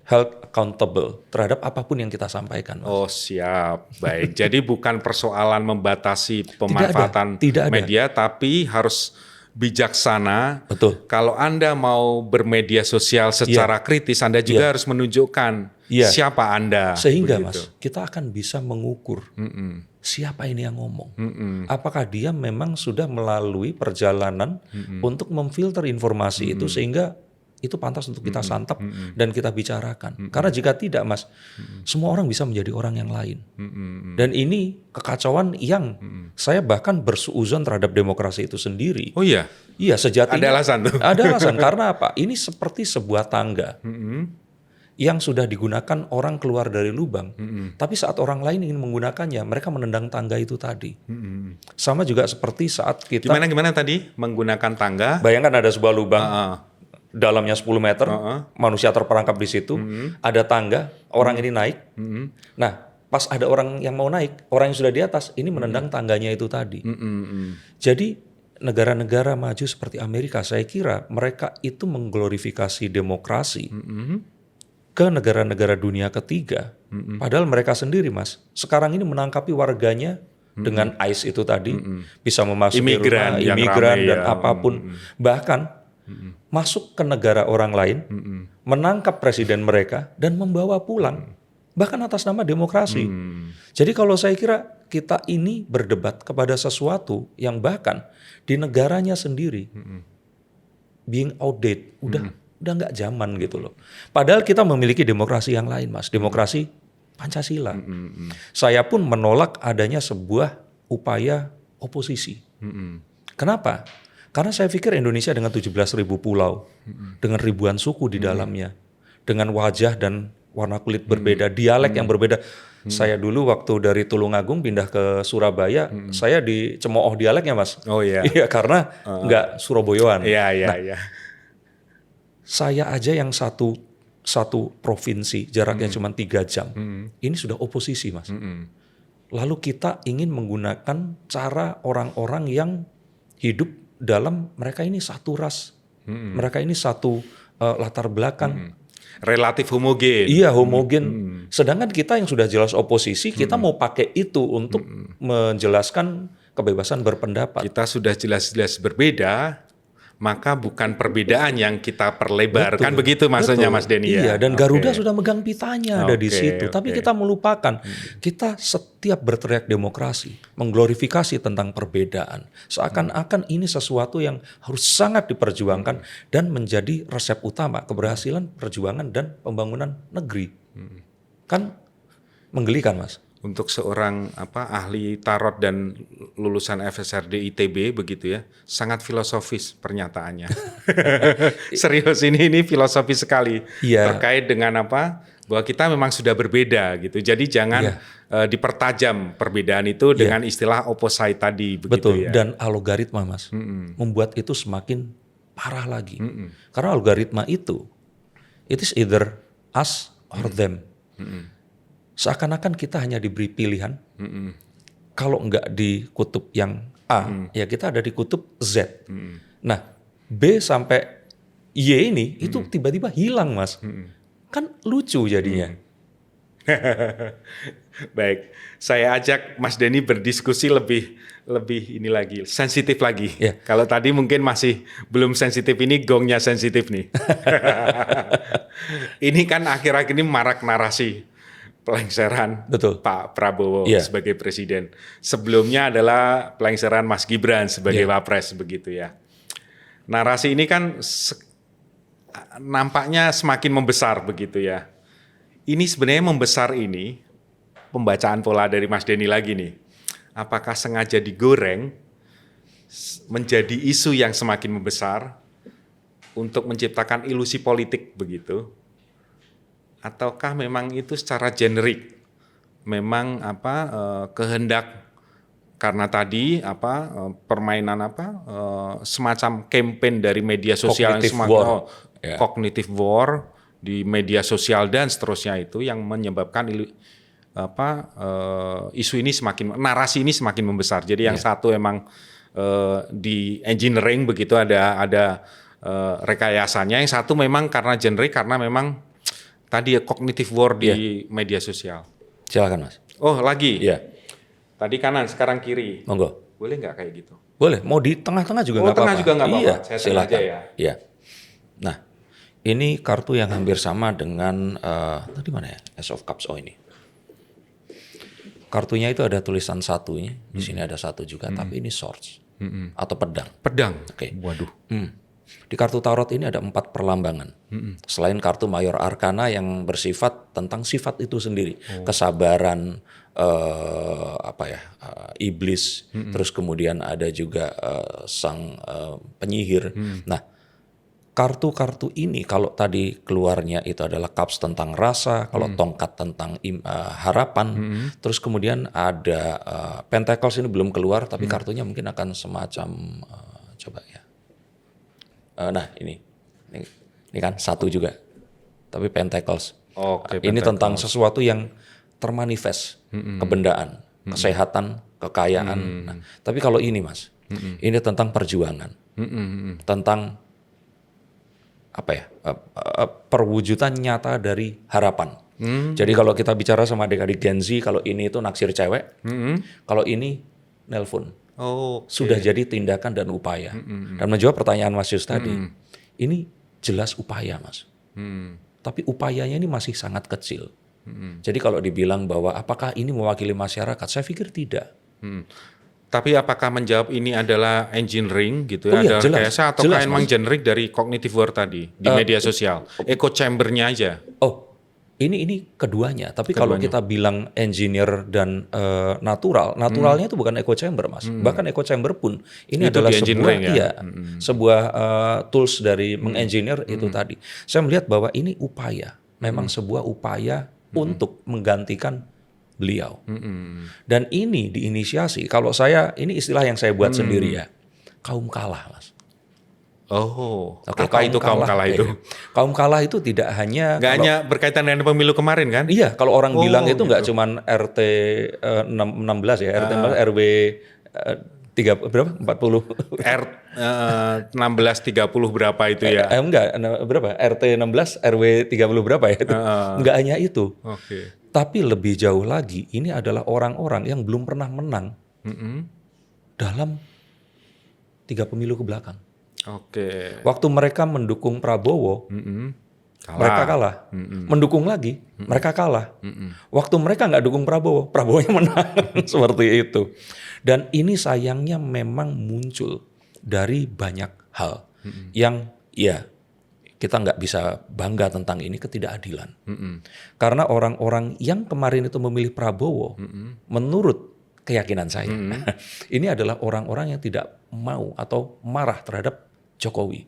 held accountable terhadap apapun yang kita sampaikan, Mas. Oh, siap. Baik. Jadi bukan persoalan membatasi pemanfaatan media, tapi harus bijaksana. Betul. Kalau Anda mau bermedia sosial secara kritis, Anda juga harus menunjukkan siapa Anda. Sehingga Mas, kita akan bisa mengukur siapa ini yang ngomong. Apakah dia memang sudah melalui perjalanan untuk memfilter informasi itu sehingga itu pantas untuk kita santap dan kita bicarakan. Karena jika tidak, Mas, semua orang bisa menjadi orang yang lain. Dan ini kekacauan yang saya bahkan bersuuzon terhadap demokrasi itu sendiri. Oh iya? Iya, sejatinya. Ada alasan tuh? Ada alasan. Karena apa? Ini seperti sebuah tangga yang sudah digunakan orang keluar dari lubang. Tapi saat orang lain ingin menggunakannya, mereka menendang tangga itu tadi. Sama juga seperti saat kita... Gimana tadi menggunakan tangga? Bayangkan ada sebuah lubang. Dalamnya 10 meter, manusia terperangkap di situ, ada tangga, orang ini naik. Nah, pas ada orang yang mau naik, orang yang sudah di atas, ini menendang tangganya itu tadi. Jadi negara-negara maju seperti Amerika, saya kira mereka itu mengglorifikasi demokrasi ke negara-negara dunia ketiga. Padahal mereka sendiri, Mas, sekarang ini menangkapi warganya dengan ICE itu tadi, bisa memasuki imigran rumah, imigran dan apapun. Bahkan masuk ke negara orang lain, menangkap presiden mereka dan membawa pulang, bahkan atas nama demokrasi. Jadi kalau saya kira kita ini berdebat kepada sesuatu yang bahkan di negaranya sendiri being outdated, udah nggak zaman gitu loh. Padahal kita memiliki demokrasi yang lain, Mas, demokrasi Pancasila. Saya pun menolak adanya sebuah upaya oposisi. Kenapa? Karena saya pikir Indonesia dengan 17.000 pulau, dengan ribuan suku di dalamnya, dengan wajah dan warna kulit berbeda, dialek yang berbeda. Saya dulu waktu dari Tulungagung pindah ke Surabaya, saya dicemooh dialeknya, Mas. Oh iya. Iya, karena nggak Surabayaan. Iya. Saya aja yang satu provinsi, jaraknya cuma 3 jam. Ini sudah oposisi, Mas. Lalu kita ingin menggunakan cara orang-orang yang hidup dalam mereka ini satu ras, mereka ini satu latar belakang. Relatif homogen. Iya, homogen. Sedangkan kita yang sudah jelas oposisi, kita mau pakai itu untuk menjelaskan kebebasan berpendapat. Kita sudah jelas-jelas berbeda, maka bukan perbedaan yang kita perlebar. Kan begitu maksudnya, Mas Denny, ya? Iya, dan Garuda sudah megang pitanya ada di situ. Tapi kita melupakan, kita setiap berteriak demokrasi, mengglorifikasi tentang perbedaan. Seakan-akan ini sesuatu yang harus sangat diperjuangkan dan menjadi resep utama keberhasilan perjuangan dan pembangunan negeri. Kan menggelikan, Mas. Untuk seorang ahli tarot dan lulusan FSRD ITB begitu ya, sangat filosofis pernyataannya. Serius, ini filosofis sekali. Terkait dengan bahwa kita memang sudah berbeda gitu. Jadi jangan dipertajam perbedaan itu dengan istilah opposite tadi begitu. Betul. Ya. Dan algoritma, Mas, membuat itu semakin parah lagi. Karena algoritma itu, it is either us or them. Seakan-akan kita hanya diberi pilihan. Kalau enggak di kutub yang A, ya kita ada di kutub Z. Nah, B sampai Y ini itu tiba-tiba hilang, Mas. Kan lucu jadinya. Baik, saya ajak Mas Denny berdiskusi lebih ini lagi, sensitif lagi. Kalau tadi mungkin masih belum sensitif, ini gongnya sensitif nih. Ini kan akhir-akhir ini marak narasi pelengseran Pak Prabowo sebagai presiden. Sebelumnya adalah pelengseran Mas Gibran sebagai wapres begitu ya. Narasi ini kan nampaknya semakin membesar begitu ya. Ini sebenarnya membesar ini, pembacaan pola dari Mas Denny lagi nih. Apakah sengaja digoreng menjadi isu yang semakin membesar untuk menciptakan ilusi politik begitu? Ataukah memang itu secara generik memang kehendak karena tadi permainan semacam campaign dari media sosial Cognitive yang semakin cognitive war di media sosial dan seterusnya itu yang menyebabkan isu ini narasi ini semakin membesar. Jadi yang satu emang di engineering begitu ada rekayasanya, yang satu memang karena generik karena memang tadi cognitive war di media sosial. Silakan, Mas. Oh, lagi? Iya. Tadi kanan, sekarang kiri. Monggo. Boleh nggak kayak gitu? Boleh. Mau di tengah-tengah juga nggak apa-apa. Tengah juga nggak apa-apa. Iya, saya silakan. aja ya. Iya. Nah, ini kartu yang hampir sama dengan tadi mana ya? Ace of Cups. Oh, ini. Kartunya itu ada tulisan satunya. Di sini ada satu juga, tapi ini swords atau pedang. Pedang. Oke. Waduh. Di kartu tarot ini ada 4 perlambangan. Selain kartu Mayor Arcana yang bersifat tentang sifat itu sendiri, kesabaran, iblis, terus kemudian ada juga sang penyihir. Nah, kartu-kartu ini kalau tadi keluarnya itu adalah cups tentang rasa, kalau tongkat tentang harapan, terus kemudian ada pentacles ini belum keluar, tapi kartunya mungkin akan semacam coba ya. Nah ini kan satu juga, tapi pentacles. Ini tentang sesuatu yang termanifest, kebendaan, kesehatan, kekayaan. Nah, tapi kalau ini, Mas, ini tentang perjuangan, tentang perwujudan nyata dari harapan. Jadi kalau kita bicara sama adik-adik Gen Z, kalau ini itu naksir cewek, kalau ini nelpon. Sudah jadi tindakan dan upaya. Dan menjawab pertanyaan Mas Yus tadi, ini jelas upaya, Mas. Tapi upayanya ini masih sangat kecil. Jadi kalau dibilang bahwa apakah ini mewakili masyarakat, saya pikir tidak. Tapi apakah menjawab ini adalah engineering gitu Oh ya, iya, ada jelas. rekayasa atau Jelas, emang Mas. generic dari cognitive war tadi di media sosial, echo chambernya aja? Oh, ini keduanya. Tapi kalau Keduanya. kita bilang engineer dan naturalnya itu bukan echo chamber, Mas. Bahkan echo chamber pun ini Itu adalah di sebuah engineering ya? sebuah tools dari mengengineer itu tadi. Saya melihat bahwa ini upaya, memang sebuah upaya untuk menggantikan beliau. Dan ini diinisiasi. Kalau saya ini istilah yang saya buat sendiri ya, kaum kalah, Mas. Oh, Oke, apa itu kaum kalah itu? Kaum kalah itu tidak hanya Nggak hanya berkaitan dengan pemilu kemarin kan? iya, kalau orang Oh, bilang itu nggak gitu. cuman RT 16 ya, RT 16 RW 3 berapa? 40. R 1630 berapa itu ya? Enggak, berapa? RT 16 RW 30 berapa ya itu? Enggak hanya itu. Oke. Tapi lebih jauh lagi, ini adalah orang-orang yang belum pernah menang dalam 3 pemilu ke belakang. Oke. Waktu mereka mendukung Prabowo, Kalah. mereka kalah. Mendukung lagi, mereka kalah. Waktu mereka nggak dukung Prabowo, Prabowo-nya menang. Seperti itu. Dan ini sayangnya memang muncul dari banyak hal yang ya kita nggak bisa bangga tentang ini, ketidakadilan. Karena orang-orang yang kemarin itu memilih Prabowo, menurut keyakinan saya, ini adalah orang-orang yang tidak mau atau marah terhadap Jokowi.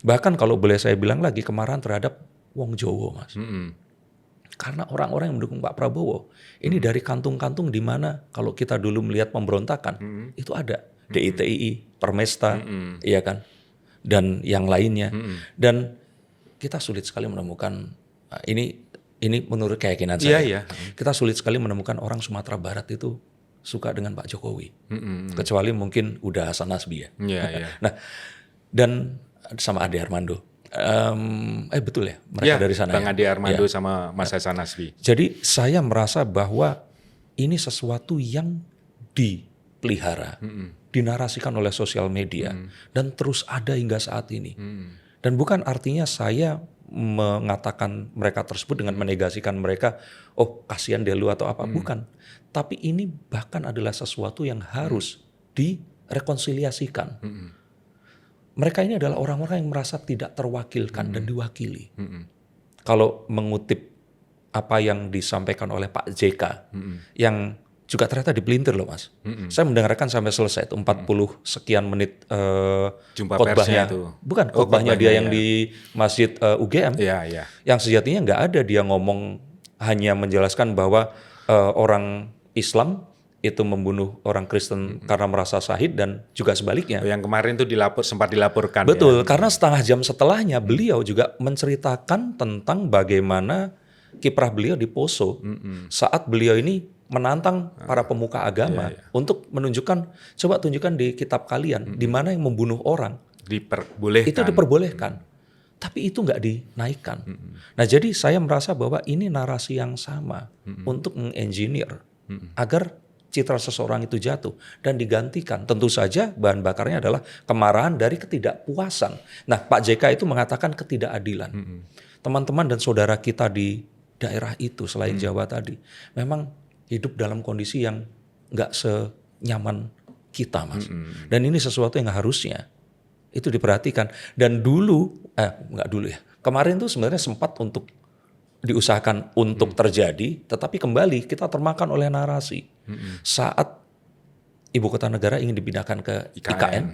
Bahkan kalau boleh saya bilang lagi, kemarahan terhadap Wong Jowo, Mas. Karena orang-orang yang mendukung Pak Prabowo, ini dari kantung-kantung di mana kalau kita dulu melihat pemberontakan, itu ada DITII, Permesta, iya kan, dan yang lainnya. Dan kita sulit sekali menemukan ini menurut keyakinan saya. Iya. Kita sulit sekali menemukan orang Sumatera Barat itu suka dengan Pak Jokowi, kecuali mungkin udah Hasan Nasbi ya. Iya. Nah, dan sama Ade Armando. Betul ya, mereka dari sana. Bang ya? Ade Armando Ya. sama Mas Hasan Nasbi. Jadi saya merasa bahwa ini sesuatu yang dipelihara, dinarasikan oleh sosial media, dan terus ada hingga saat ini. Dan bukan artinya saya mengatakan mereka tersebut dengan menegasikan mereka, oh kasihan Delu atau apa, bukan. Tapi ini bahkan adalah sesuatu yang harus direkonsiliasikan. Mereka ini adalah orang-orang yang merasa tidak terwakilkan dan diwakili. Kalau mengutip apa yang disampaikan oleh Pak JK, yang juga ternyata dipelintir loh Mas. Saya mendengarkan sampai selesai itu 40 sekian menit Jumpa khotbahnya. persnya itu. Bukan khotbahnya dia yang di Masjid UGM. Iya. Yang sejatinya nggak ada dia ngomong, hanya menjelaskan bahwa orang Islam itu membunuh orang Kristen karena merasa syahid dan juga sebaliknya. Yang kemarin tuh sempat dilaporkan. Betul, ya. karena setengah jam setelahnya beliau juga menceritakan tentang bagaimana kiprah beliau di Poso saat beliau ini menantang para pemuka agama untuk menunjukkan, coba tunjukkan di kitab kalian di mana yang membunuh orang. Diperbolehkan. Itu diperbolehkan. Tapi itu nggak dinaikkan. Nah jadi saya merasa bahwa ini narasi yang sama untuk mengengineer agar citra seseorang itu jatuh dan digantikan. Tentu saja bahan bakarnya adalah kemarahan dari ketidakpuasan. Nah Pak JK itu mengatakan ketidakadilan. Teman-teman dan saudara kita di daerah itu selain Jawa tadi memang hidup dalam kondisi yang nggak senyaman kita, Mas. Dan ini sesuatu yang harusnya itu diperhatikan. Dan nggak dulu ya. Kemarin tuh sebenarnya sempat untuk diusahakan untuk terjadi, tetapi kembali kita termakan oleh narasi. Saat ibu kota negara ingin dipindahkan ke IKN,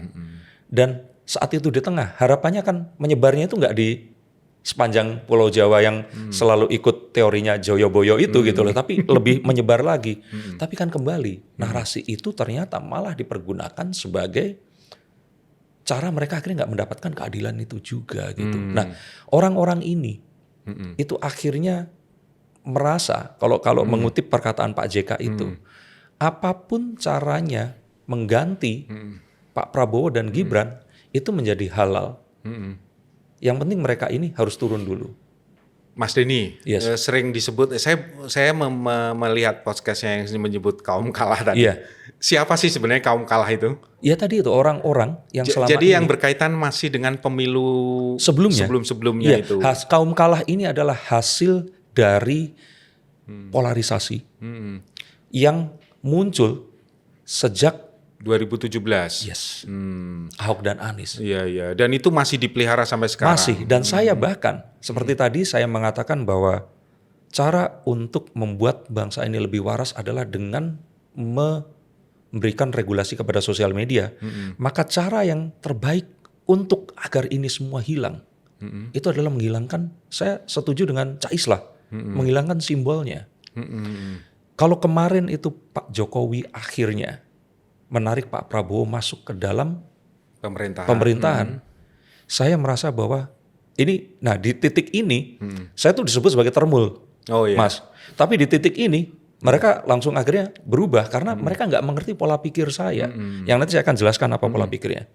dan saat itu di tengah, harapannya kan menyebarnya itu nggak di sepanjang Pulau Jawa yang selalu ikut teorinya Joyoboyo itu gitu loh, tapi lebih menyebar lagi. Tapi kan kembali, narasi itu ternyata malah dipergunakan sebagai cara mereka akhirnya nggak mendapatkan keadilan itu juga gitu. Nah, orang-orang ini itu akhirnya merasa kalau mengutip perkataan Pak JK itu, apapun caranya mengganti Pak Prabowo dan Gibran itu menjadi halal. Yang penting mereka ini harus turun dulu. Mas Denny, Yes. sering disebut, saya melihat podcastnya yang menyebut kaum kalah tadi. Iya. Siapa sih sebenarnya kaum kalah itu? Ya tadi itu orang-orang yang selama Jadi ini yang berkaitan masih dengan pemilu Iya, sebelum-sebelumnya itu. kaum kalah ini adalah hasil dari polarisasi yang muncul sejak 2017. Ahok dan Anies. Iya. Dan itu masih dipelihara sampai sekarang. Masih, dan saya bahkan seperti tadi saya mengatakan bahwa cara untuk membuat bangsa ini lebih waras adalah dengan memberikan regulasi kepada sosial media. Maka cara yang terbaik untuk agar ini semua hilang itu adalah menghilangkan. Saya setuju dengan Cak Islah, menghilangkan simbolnya. Kalau kemarin itu Pak Jokowi akhirnya menarik Pak Prabowo masuk ke dalam pemerintahan, saya merasa bahwa ini, nah di titik ini, saya tuh disebut sebagai termul, Mas. Tapi di titik ini, mereka langsung akhirnya berubah karena mereka nggak mengerti pola pikir saya. Yang nanti saya akan jelaskan apa pola pikirnya.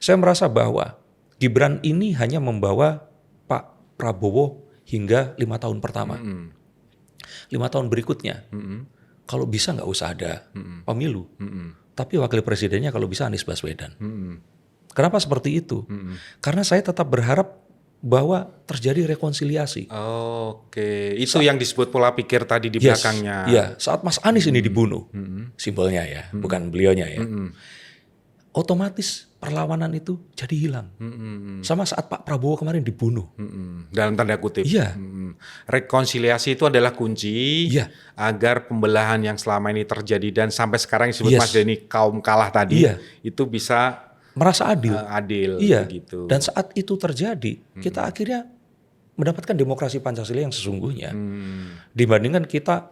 Saya merasa bahwa Gibran ini hanya membawa Pak Prabowo hingga 5 tahun pertama. 5 tahun berikutnya, kalau bisa nggak usah ada pemilu. Tapi wakil presidennya kalau bisa Anies Baswedan. Kenapa seperti itu? Karena saya tetap berharap bahwa terjadi rekonsiliasi. Oke, itu yang disebut pola pikir tadi di belakangnya. Iya, saat Mas Anies ini dibunuh, simbolnya ya, bukan beliaunya ya. Otomatis perlawanan itu jadi hilang. Sama saat Pak Prabowo kemarin dibunuh. Dalam tanda kutip. Iya. Rekonsiliasi itu adalah kunci agar pembelahan yang selama ini terjadi dan sampai sekarang disebut Mas Denny kaum kalah tadi itu bisa merasa adil. Iya. Gitu. Dan saat itu terjadi, kita akhirnya mendapatkan demokrasi Pancasila yang sesungguhnya. Dibandingkan kita,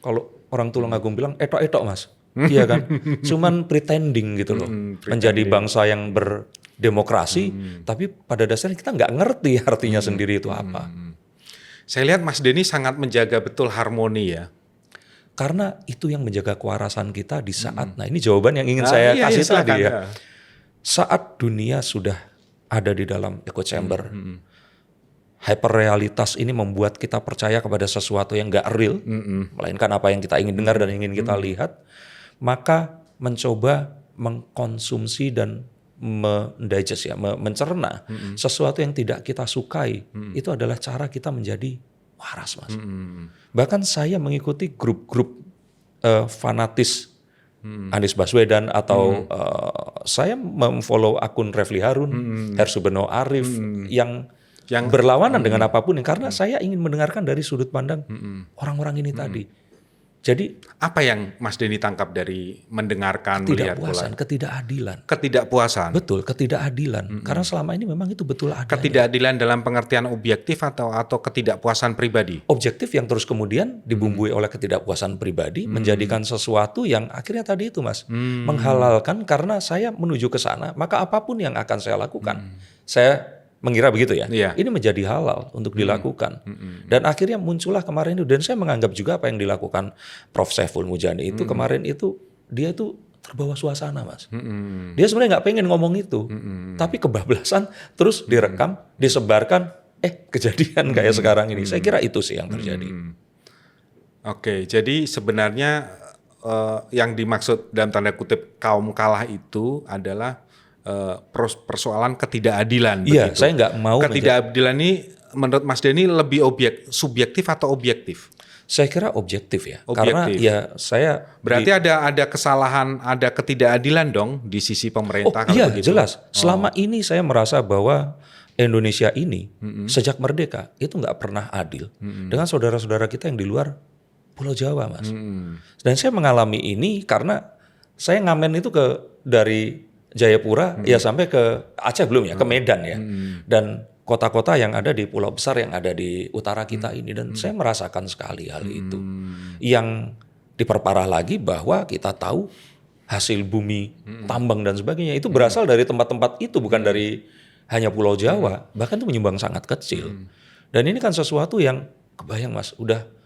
kalau orang Tulungagung bilang etok-etok Mas. Iya kan, cuman pretending gitu loh, menjadi bangsa yang berdemokrasi, tapi pada dasarnya kita nggak ngerti artinya sendiri itu apa. Saya lihat Mas Denny sangat menjaga betul harmoni ya. Karena itu yang menjaga kewarasan kita di saat, nah ini jawaban yang ingin saya kasih tadi ya. Saat dunia sudah ada di dalam echo chamber, hyperrealitas ini membuat kita percaya kepada sesuatu yang nggak real, melainkan apa yang kita ingin dengar dan ingin kita lihat. Maka mencoba mengkonsumsi dan mendigest ya, mencerna sesuatu yang tidak kita sukai, itu adalah cara kita menjadi waras, Mas. Bahkan saya mengikuti grup-grup fanatis Anies Baswedan atau saya memfollow akun Refli Harun, Hersuberno Arif yang berlawanan dengan apapun, karena saya ingin mendengarkan dari sudut pandang orang-orang ini tadi. Jadi apa yang Mas Denny tangkap dari mendengarkan, melihat pola? Ketidakpuasan. Betul, ketidakadilan. Karena selama ini memang itu betul ada. Ketidakadilan dalam pengertian objektif atau ketidakpuasan pribadi? Objektif yang terus kemudian dibumbui oleh ketidakpuasan pribadi, menjadikan sesuatu yang akhirnya tadi itu Mas, menghalalkan karena saya menuju ke sana, maka apapun yang akan saya lakukan, saya mengira begitu ya. Ini menjadi halal untuk dilakukan. Dan akhirnya muncullah kemarin itu, dan saya menganggap juga apa yang dilakukan Prof. Saiful Mujani itu kemarin itu, dia itu terbawa suasana Mas. Dia sebenarnya nggak pengen ngomong itu, tapi kebablasan terus direkam, disebarkan, kejadian kayak sekarang ini. Saya kira itu sih yang terjadi. Oke, jadi sebenarnya yang dimaksud dalam tanda kutip kaum kalah itu adalah persoalan ketidakadilan. Iya, begitu. saya nggak mau. Ketidakadilan ini menurut Mas Denny lebih subjektif atau objektif? Saya kira objektif ya. Karena ya saya berarti ada kesalahan, ada ketidakadilan dong di sisi pemerintah. Iya, begitu. Jelas. Selama ini saya merasa bahwa Indonesia ini sejak merdeka itu nggak pernah adil dengan saudara-saudara kita yang di luar Pulau Jawa, Mas. Dan saya mengalami ini karena saya ngamen itu dari Jayapura ya sampai ke Aceh belum ya, ke Medan ya. Dan kota-kota yang ada di pulau besar yang ada di utara kita ini, dan saya merasakan sekali hal itu. Yang diperparah lagi bahwa kita tahu hasil bumi, tambang dan sebagainya itu berasal dari tempat-tempat itu, bukan dari hanya Pulau Jawa, bahkan itu menyumbang sangat kecil. Dan ini kan sesuatu yang kebayang Mas, udah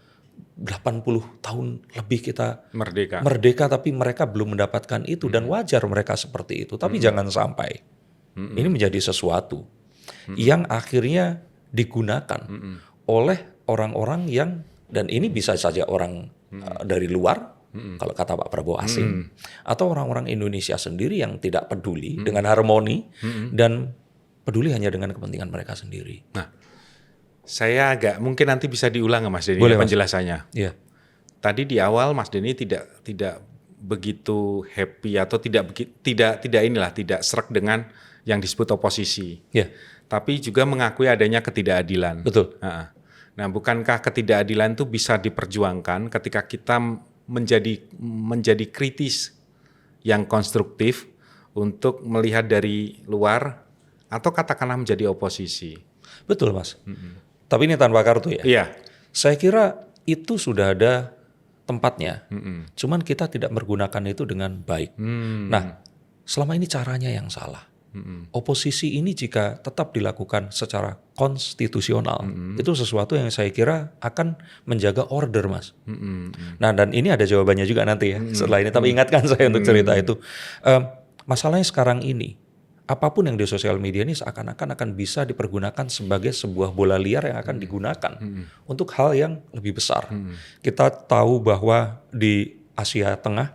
80 tahun lebih kita merdeka tapi mereka belum mendapatkan itu, dan wajar mereka seperti itu. Tapi jangan sampai ini menjadi sesuatu yang akhirnya digunakan oleh orang-orang yang, dan ini bisa saja orang dari luar, kalau kata Pak Prabowo asing, atau orang-orang Indonesia sendiri yang tidak peduli dengan harmoni dan peduli hanya dengan kepentingan mereka sendiri. Nah, saya agak mungkin nanti bisa diulang Mas Denny Boleh, Mas. penjelasannya. Iya. Tadi di awal Mas Denny tidak begitu happy atau tidak serak dengan yang disebut oposisi. Iya. Tapi juga mengakui adanya ketidakadilan. Betul. Nah, bukankah ketidakadilan itu bisa diperjuangkan ketika kita menjadi kritis yang konstruktif untuk melihat dari luar atau katakanlah menjadi oposisi? Betul, Mas. Tapi ini tanpa kartu ya. Iya. Saya kira itu sudah ada tempatnya. Cuman kita tidak menggunakan itu dengan baik. Nah, selama ini caranya yang salah. Oposisi ini jika tetap dilakukan secara konstitusional, itu sesuatu yang saya kira akan menjaga order, Mas. Nah, dan ini ada jawabannya juga nanti ya setelah ini. Tapi ingatkan saya untuk cerita itu. Masalahnya sekarang ini, apapun yang di sosial media ini seakan-akan akan bisa dipergunakan sebagai sebuah bola liar yang akan digunakan untuk hal yang lebih besar. Kita tahu bahwa di Asia Tengah,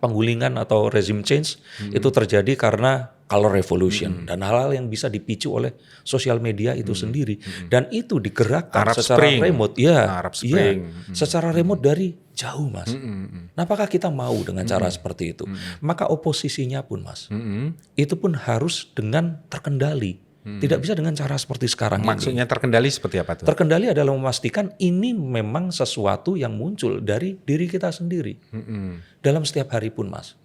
penggulingan atau regime change itu terjadi karena color revolution dan hal-hal yang bisa dipicu oleh sosial media itu sendiri, dan itu digerakkan Arab secara Spring. remote, Arab Spring. secara remote dari jauh, Mas. Nah, apakah kita mau dengan cara seperti itu? Maka oposisinya pun, Mas, itu pun harus dengan terkendali. Tidak bisa dengan cara seperti sekarang ini. Maksudnya terkendali seperti apa tuh? Terkendali adalah memastikan ini memang sesuatu yang muncul dari diri kita sendiri. Dalam setiap hari pun, Mas.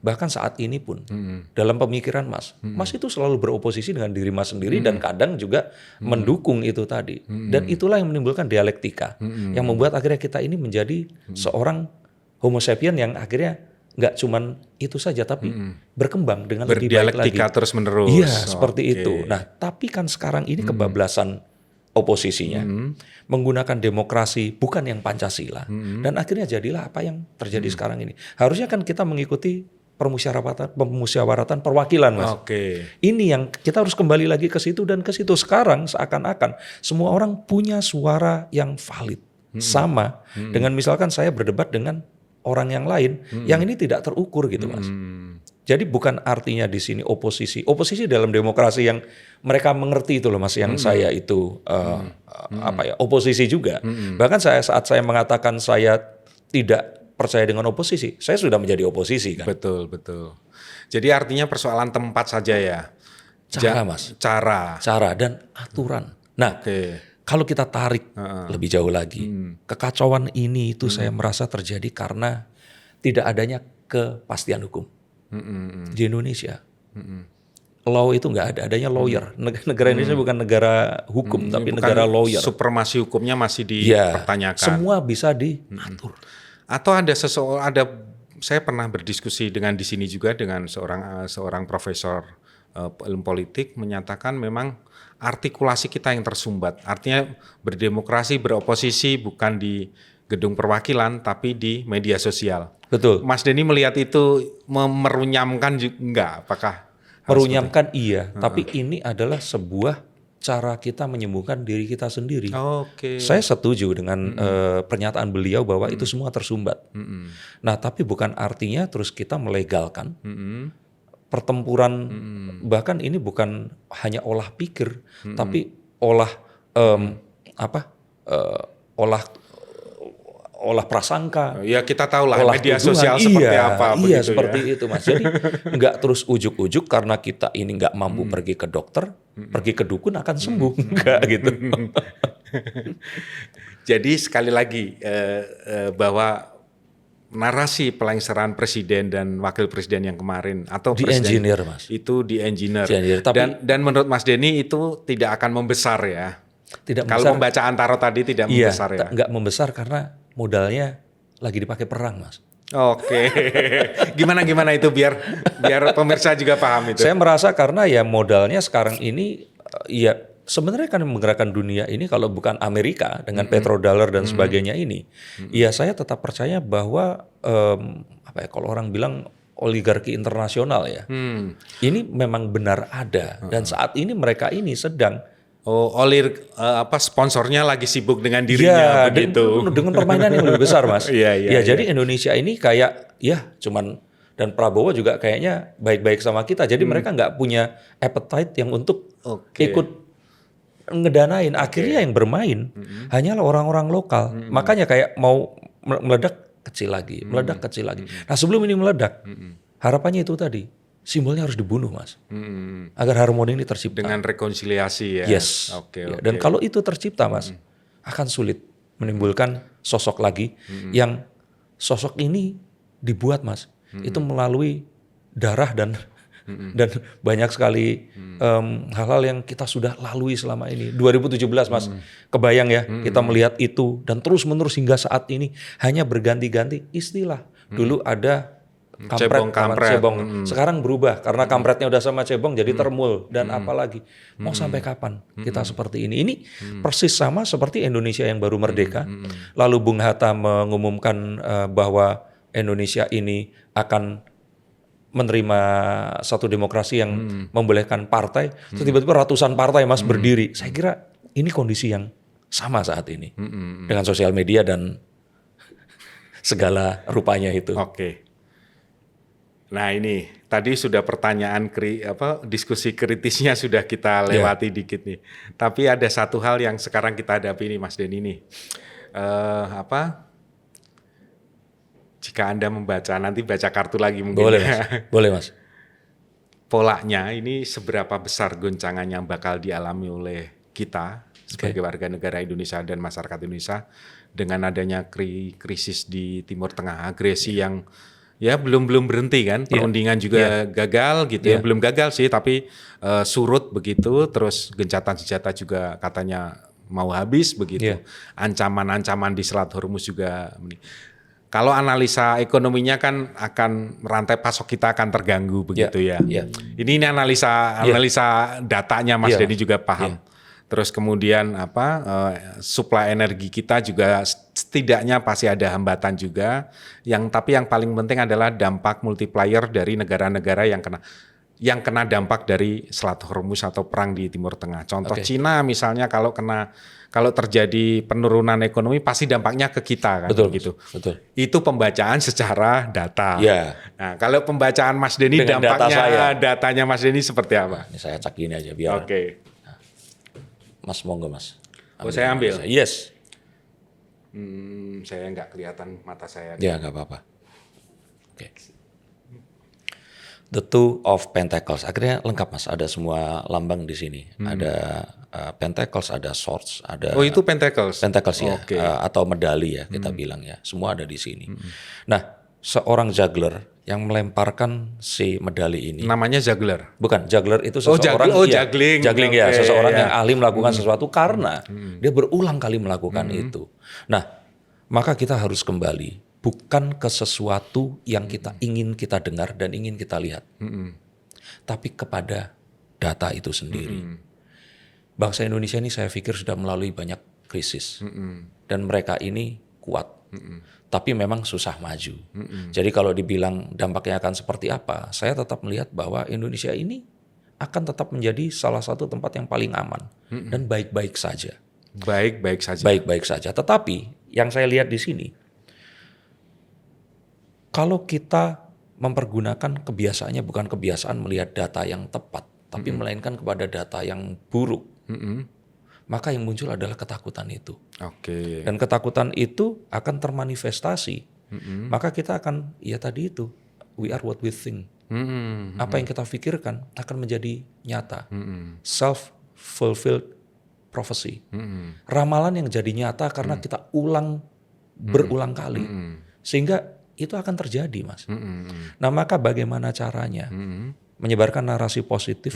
Bahkan saat ini pun. Dalam pemikiran Mas. Mas itu selalu beroposisi dengan diri Mas sendiri dan kadang juga mendukung itu tadi. Dan itulah yang menimbulkan dialektika. Yang membuat akhirnya kita ini menjadi seorang homo sapien yang akhirnya nggak cuman itu saja, tapi berkembang dengan lebih baik lagi. Berdialektika terus menerus. Iya, seperti itu. Nah, tapi kan sekarang ini kebablasan oposisinya menggunakan demokrasi bukan yang Pancasila, dan akhirnya jadilah apa yang terjadi sekarang ini. Harusnya kan kita mengikuti pemusyawaratan perwakilan, Mas. Ini yang kita harus kembali lagi ke situ dan ke situ. Sekarang seakan-akan semua orang punya suara yang valid, sama dengan misalkan saya berdebat dengan orang yang lain, yang ini tidak terukur gitu, Mas. Jadi bukan artinya di sini oposisi dalam demokrasi yang mereka mengerti itu loh, Mas, yang saya itu oposisi juga. Bahkan saat saya mengatakan saya tidak percaya dengan oposisi, saya sudah menjadi oposisi kan. Betul. Jadi artinya persoalan tempat saja ya. Cara, Mas. Cara dan aturan. Nah, kalau kita tarik lebih jauh lagi, kekacauan ini itu saya merasa terjadi karena tidak adanya kepastian hukum di Indonesia. Law itu nggak ada, adanya lawyer. Negara Indonesia bukan negara hukum, tapi negara lawyer. Supremasi hukumnya masih dipertanyakan. Semua bisa diatur. Atau saya pernah berdiskusi di sini juga dengan seorang profesor ilmu politik menyatakan memang artikulasi kita yang tersumbat. Artinya berdemokrasi, beroposisi bukan di gedung perwakilan tapi di media sosial. Betul. Mas Denny melihat itu merunyamkan juga enggak? Apakah merunyamkan? Iya, tapi ini adalah sebuah cara kita menyembuhkan diri kita sendiri. Saya setuju dengan pernyataan beliau bahwa itu semua tersumbat. Nah, tapi bukan artinya terus kita melegalkan pertempuran, bahkan ini bukan hanya olah pikir, tapi olah prasangka. Ya kita tahu lah media sosial seperti apa. Iya, seperti itu, Mas. Jadi nggak terus ujuk-ujuk karena kita ini nggak mampu pergi ke dokter, pergi ke dukun akan sembuh, enggak gitu. Jadi sekali lagi bahwa narasi pelengseran presiden dan wakil presiden yang kemarin atau presiden Mas. Itu di-engineer. Dan menurut Mas Denny itu tidak akan membesar ya. Kalau pembacaan tarot tadi tidak membesar ya. Nggak membesar karena modalnya lagi dipakai perang, Mas. Gimana itu biar pemirsa juga paham itu. Saya merasa karena ya modalnya sekarang ini ya sebenarnya kan menggerakkan dunia ini kalau bukan Amerika dengan petrodollar dan sebagainya ini, ya saya tetap percaya bahwa kalau orang bilang oligarki internasional ya, ini memang benar ada dan saat ini mereka ini sedang sponsornya lagi sibuk dengan dirinya begitu. Dengan permainan yang lebih besar, Mas. Iya. Jadi Indonesia ini kayak cuman, dan Prabowo juga kayaknya baik-baik sama kita. Jadi mereka nggak punya appetite yang untuk ikut ngedanain. Akhirnya yang bermain hanyalah orang-orang lokal. Makanya kayak mau meledak kecil lagi, meledak kecil lagi. Nah, sebelum ini meledak, harapannya itu tadi, simbolnya harus dibunuh, Mas. Agar harmoni ini tercipta. Dengan rekonsiliasi ya. Yes. Dan kalau itu tercipta, Mas, akan sulit menimbulkan sosok lagi yang sosok ini dibuat, Mas. Itu melalui darah dan banyak sekali hal-hal yang kita sudah lalui selama ini. 2017, Mas, kebayang ya, kita melihat itu dan terus-menerus hingga saat ini hanya berganti-ganti istilah. Dulu ada kampret, cebong. Sekarang berubah karena kampretnya udah sama cebong jadi termul dan apalagi. Mau sampai kapan kita seperti ini? Ini persis sama seperti Indonesia yang baru merdeka. Lalu Bung Hatta mengumumkan bahwa Indonesia ini akan menerima satu demokrasi yang membolehkan partai. Terus tiba-tiba ratusan partai, Mas, berdiri. Saya kira ini kondisi yang sama saat ini dengan sosial media dan segala rupanya itu. Oke. Nah, ini tadi sudah pertanyaan diskusi kritisnya sudah kita lewati dikit nih. Tapi ada satu hal yang sekarang kita hadapi nih, Mas Denny nih. Jika Anda membaca, nanti baca kartu lagi mungkin. Boleh, Mas. Boleh, Mas. Polanya ini seberapa besar goncangan yang bakal dialami oleh kita sebagai warga negara Indonesia dan masyarakat Indonesia dengan adanya krisis di Timur Tengah, agresi yang belum berhenti kan, perundingan juga gagal gitu ya, belum gagal sih tapi surut begitu, terus gencatan senjata juga katanya mau habis begitu, ancaman-ancaman di Selat Hormuz juga. Kalau analisa ekonominya kan akan rantai pasok kita akan terganggu begitu ya. Ini analisa datanya Mas Denny juga paham. Terus kemudian suplai energi kita juga setidaknya pasti ada hambatan juga. Tapi yang paling penting adalah dampak multiplier dari negara-negara yang kena dampak dari Selat Hormuz atau perang di Timur Tengah. Contoh Cina misalnya kalau terjadi penurunan ekonomi pasti dampaknya ke kita kan. Betul. Itu pembacaan secara data. Nah, kalau pembacaan Mas Denny dengan dampaknya datanya Mas Denny seperti apa? Ini saya cak gini aja biar. Mas, monggo, Mas. Saya ambil. Yes. Saya nggak kelihatan mata saya. Ya, nggak apa-apa. Oke. The Two of Pentacles. Akhirnya lengkap, Mas. Ada semua lambang di sini. Ada Pentacles, ada Swords, ada. Oh, itu Pentacles. Pentacles ya, atau medali ya kita bilang ya. Semua ada di sini. Nah, seorang juggler yang melemparkan si medali ini. Namanya juggler? Bukan, juggler itu seseorang. Juggling. Juggling ya, seseorang yang ahli melakukan sesuatu karena dia berulang kali melakukan itu. Nah, maka kita harus kembali bukan ke sesuatu yang kita ingin kita dengar dan ingin kita lihat. Tapi kepada data itu sendiri. Bangsa Indonesia ini saya pikir sudah melalui banyak krisis. Dan mereka ini kuat. Tapi memang susah maju. Jadi kalau dibilang dampaknya akan seperti apa, saya tetap melihat bahwa Indonesia ini akan tetap menjadi salah satu tempat yang paling aman dan baik-baik saja. Baik-baik saja. Baik-baik saja. Tetapi yang saya lihat di sini, kalau kita mempergunakan kebiasaannya bukan kebiasaan melihat data yang tepat, tapi melainkan kepada data yang buruk. Maka yang muncul adalah ketakutan itu. Dan ketakutan itu akan termanifestasi. Maka kita akan, ya tadi itu, we are what we think. Apa yang kita pikirkan akan menjadi nyata. Self-fulfilled prophecy. Ramalan yang jadi nyata karena kita berulang kali. Sehingga itu akan terjadi, Mas. Nah, maka bagaimana caranya menyebarkan narasi positif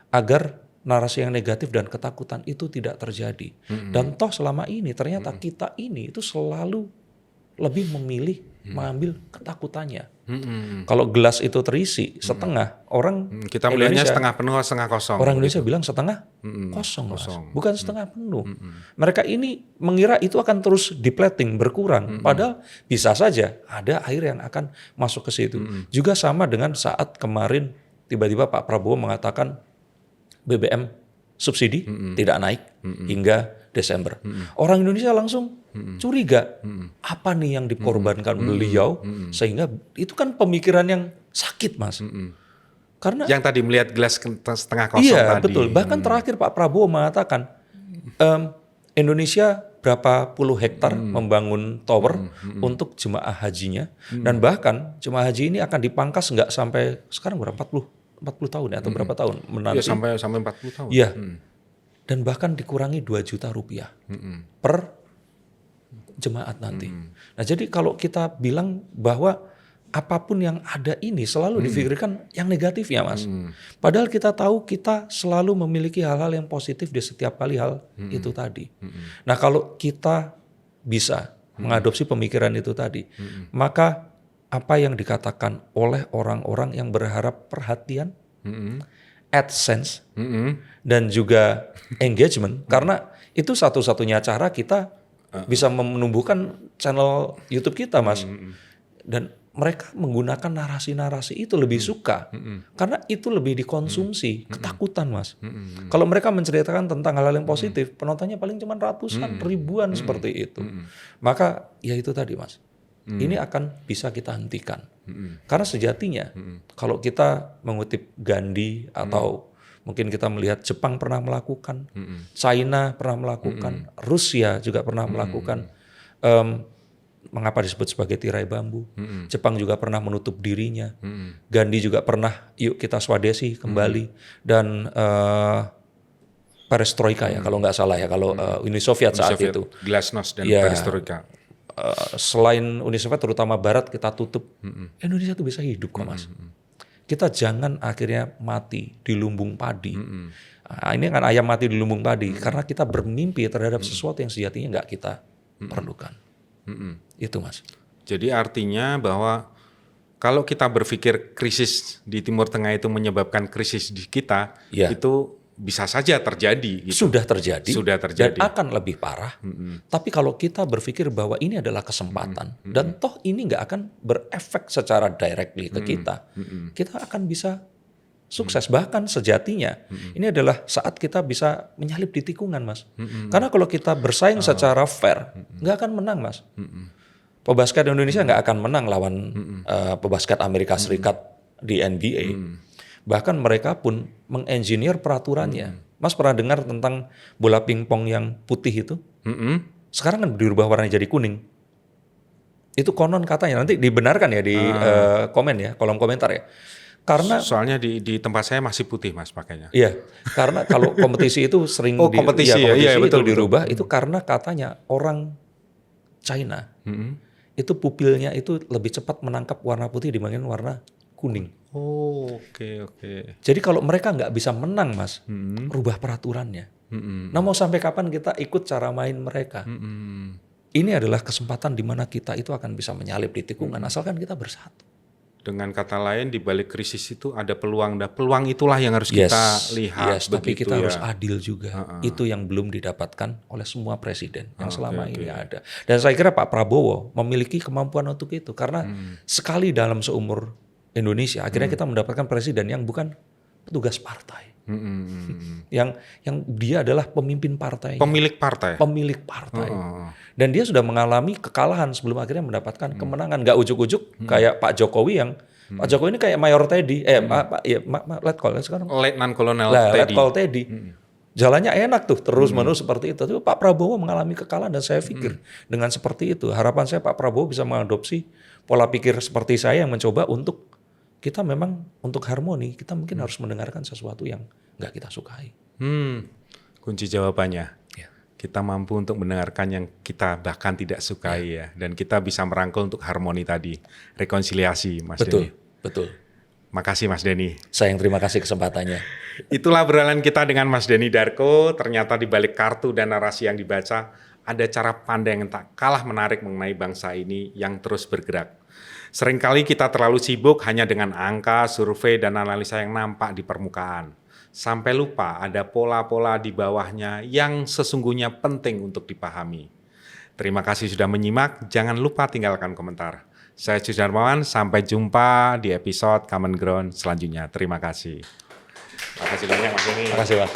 agar narasi yang negatif dan ketakutan itu tidak terjadi. Dan toh selama ini ternyata kita ini itu selalu lebih memilih mengambil ketakutannya. Kalau gelas itu terisi setengah, orang kita melihatnya setengah penuh atau setengah kosong. Orang Indonesia bilang setengah kosong, Mas. Bukan setengah penuh. Mereka ini mengira itu akan terus depleting, berkurang. Padahal bisa saja ada air yang akan masuk ke situ. Juga sama dengan saat kemarin tiba-tiba Pak Prabowo mengatakan BBM subsidi tidak naik hingga Desember. Orang Indonesia langsung curiga, apa nih yang dikorbankan beliau sehingga itu kan pemikiran yang sakit, Mas. Karena Yang tadi melihat gelas setengah kosong iya, tadi. betul. Bahkan terakhir Pak Prabowo mengatakan Indonesia berapa puluh hektar membangun tower untuk jemaah hajinya, dan bahkan jemaah haji ini akan dipangkas nggak sampai sekarang berapa 40 tahun ya, atau berapa tahun menanti. Ya, sampai 40 tahun. Iya. Dan bahkan dikurangi 2 juta rupiah per jemaat nanti. Nah, jadi kalau kita bilang bahwa apapun yang ada ini selalu dipikirkan yang negatifnya, Mas. Padahal kita tahu kita selalu memiliki hal-hal yang positif di setiap kali hal itu tadi. Nah, kalau kita bisa mengadopsi pemikiran itu tadi, maka apa yang dikatakan oleh orang-orang yang berharap perhatian, AdSense, dan juga engagement, karena itu satu-satunya cara kita bisa menumbuhkan channel YouTube kita, Mas. Dan mereka menggunakan narasi-narasi itu lebih suka, karena itu lebih dikonsumsi, ketakutan, Mas. Kalau mereka menceritakan tentang hal-hal yang positif, penontonnya paling cuma ratusan, ribuan seperti itu. Maka ya itu tadi, Mas. Ini akan bisa kita hentikan. Karena sejatinya kalau kita mengutip Gandhi atau mungkin kita melihat Jepang pernah melakukan, China pernah melakukan, Rusia juga pernah melakukan. Mengapa disebut sebagai tirai bambu? Jepang juga pernah menutup dirinya. Gandhi juga pernah, yuk kita swadesi kembali. Dan perestroika ya kalau nggak salah ya, kalau Uni Soviet saat itu. Glasnost dan Ya, perestroika. Selain Uni Soviet terutama Barat kita tutup, Indonesia tuh bisa hidup kok, Mas. Kita jangan akhirnya mati di lumbung padi. Nah, ini kan ayam mati di lumbung padi karena kita bermimpi terhadap sesuatu yang sejatinya nggak kita perlukan. Itu, Mas. Jadi artinya bahwa kalau kita berpikir krisis di Timur Tengah itu menyebabkan krisis di kita, Ya. itu bisa saja terjadi. Gitu. Sudah terjadi. Sudah terjadi. Dan akan lebih parah. Tapi kalau kita berpikir bahwa ini adalah kesempatan dan toh ini nggak akan berefek secara directly ke kita, kita akan bisa sukses. Bahkan sejatinya ini adalah saat kita bisa menyalip di tikungan, Mas. Karena kalau kita bersaing secara fair, nggak akan menang, Mas. Pebasket Indonesia nggak akan menang lawan pebasket Amerika Serikat di NBA. Bahkan mereka pun mengengineer peraturannya. Mas pernah dengar tentang bola pingpong yang putih itu? Sekarang kan dirubah warnanya jadi kuning. Itu konon katanya, nanti dibenarkan ya di komen ya, kolom komentar ya. Karena soalnya di tempat saya masih putih, Mas, pakainya. iya, karena kalau kompetisi itu sering kompetisi kompetisi betul, itu dirubah itu karena katanya orang China itu pupilnya itu lebih cepat menangkap warna putih dibandingkan warna kuning. Oh, oke. Jadi kalau mereka nggak bisa menang, Mas, rubah peraturannya. Nah, mau sampai kapan kita ikut cara main mereka? Ini adalah kesempatan di mana kita itu akan bisa menyalip di tikungan asalkan kita bersatu. Dengan kata lain, di balik krisis itu ada peluang. Dan peluang itulah yang harus kita lihat. Tapi kita ya. harus adil juga. Itu yang belum didapatkan oleh semua presiden yang selama ini ada. Dan saya kira Pak Prabowo memiliki kemampuan untuk itu. Karena sekali dalam seumur Indonesia, akhirnya kita mendapatkan presiden yang bukan petugas partai. Yang dia adalah pemimpin partai. Pemilik partai. Pemilik partai. Dan dia sudah mengalami kekalahan sebelum akhirnya mendapatkan kemenangan. Gak ujuk-ujuk kayak Pak Jokowi yang Pak Jokowi ini kayak Mayor Teddy. Letnan Kolonel Teddy. Letkol Teddy. Jalannya enak tuh terus-menerus seperti itu. Tapi Pak Prabowo mengalami kekalahan dan saya pikir dengan seperti itu harapan saya Pak Prabowo bisa mengadopsi pola pikir seperti saya yang mencoba untuk kita memang untuk harmoni kita mungkin harus mendengarkan sesuatu yang nggak kita sukai. Kunci jawabannya. Kita mampu untuk mendengarkan yang kita bahkan tidak sukai ya. Dan kita bisa merangkul untuk harmoni tadi. Rekonsiliasi, Mas Denny. Betul. Makasih, Mas Denny. Saya yang terima kasih kesempatannya. Itulah obrolan kita dengan Mas Denny Darko. Ternyata di balik kartu dan narasi yang dibaca, ada cara pandang yang tak kalah menarik mengenai bangsa ini yang terus bergerak. Seringkali kita terlalu sibuk hanya dengan angka, survei, dan analisa yang nampak di permukaan. Sampai lupa ada pola-pola di bawahnya yang sesungguhnya penting untuk dipahami. Terima kasih sudah menyimak, jangan lupa tinggalkan komentar. Saya Jus Darmawan, sampai jumpa di episode Common Ground selanjutnya. Terima kasih. Terima kasih banyak, Mas Denny. Terima kasih, Mas.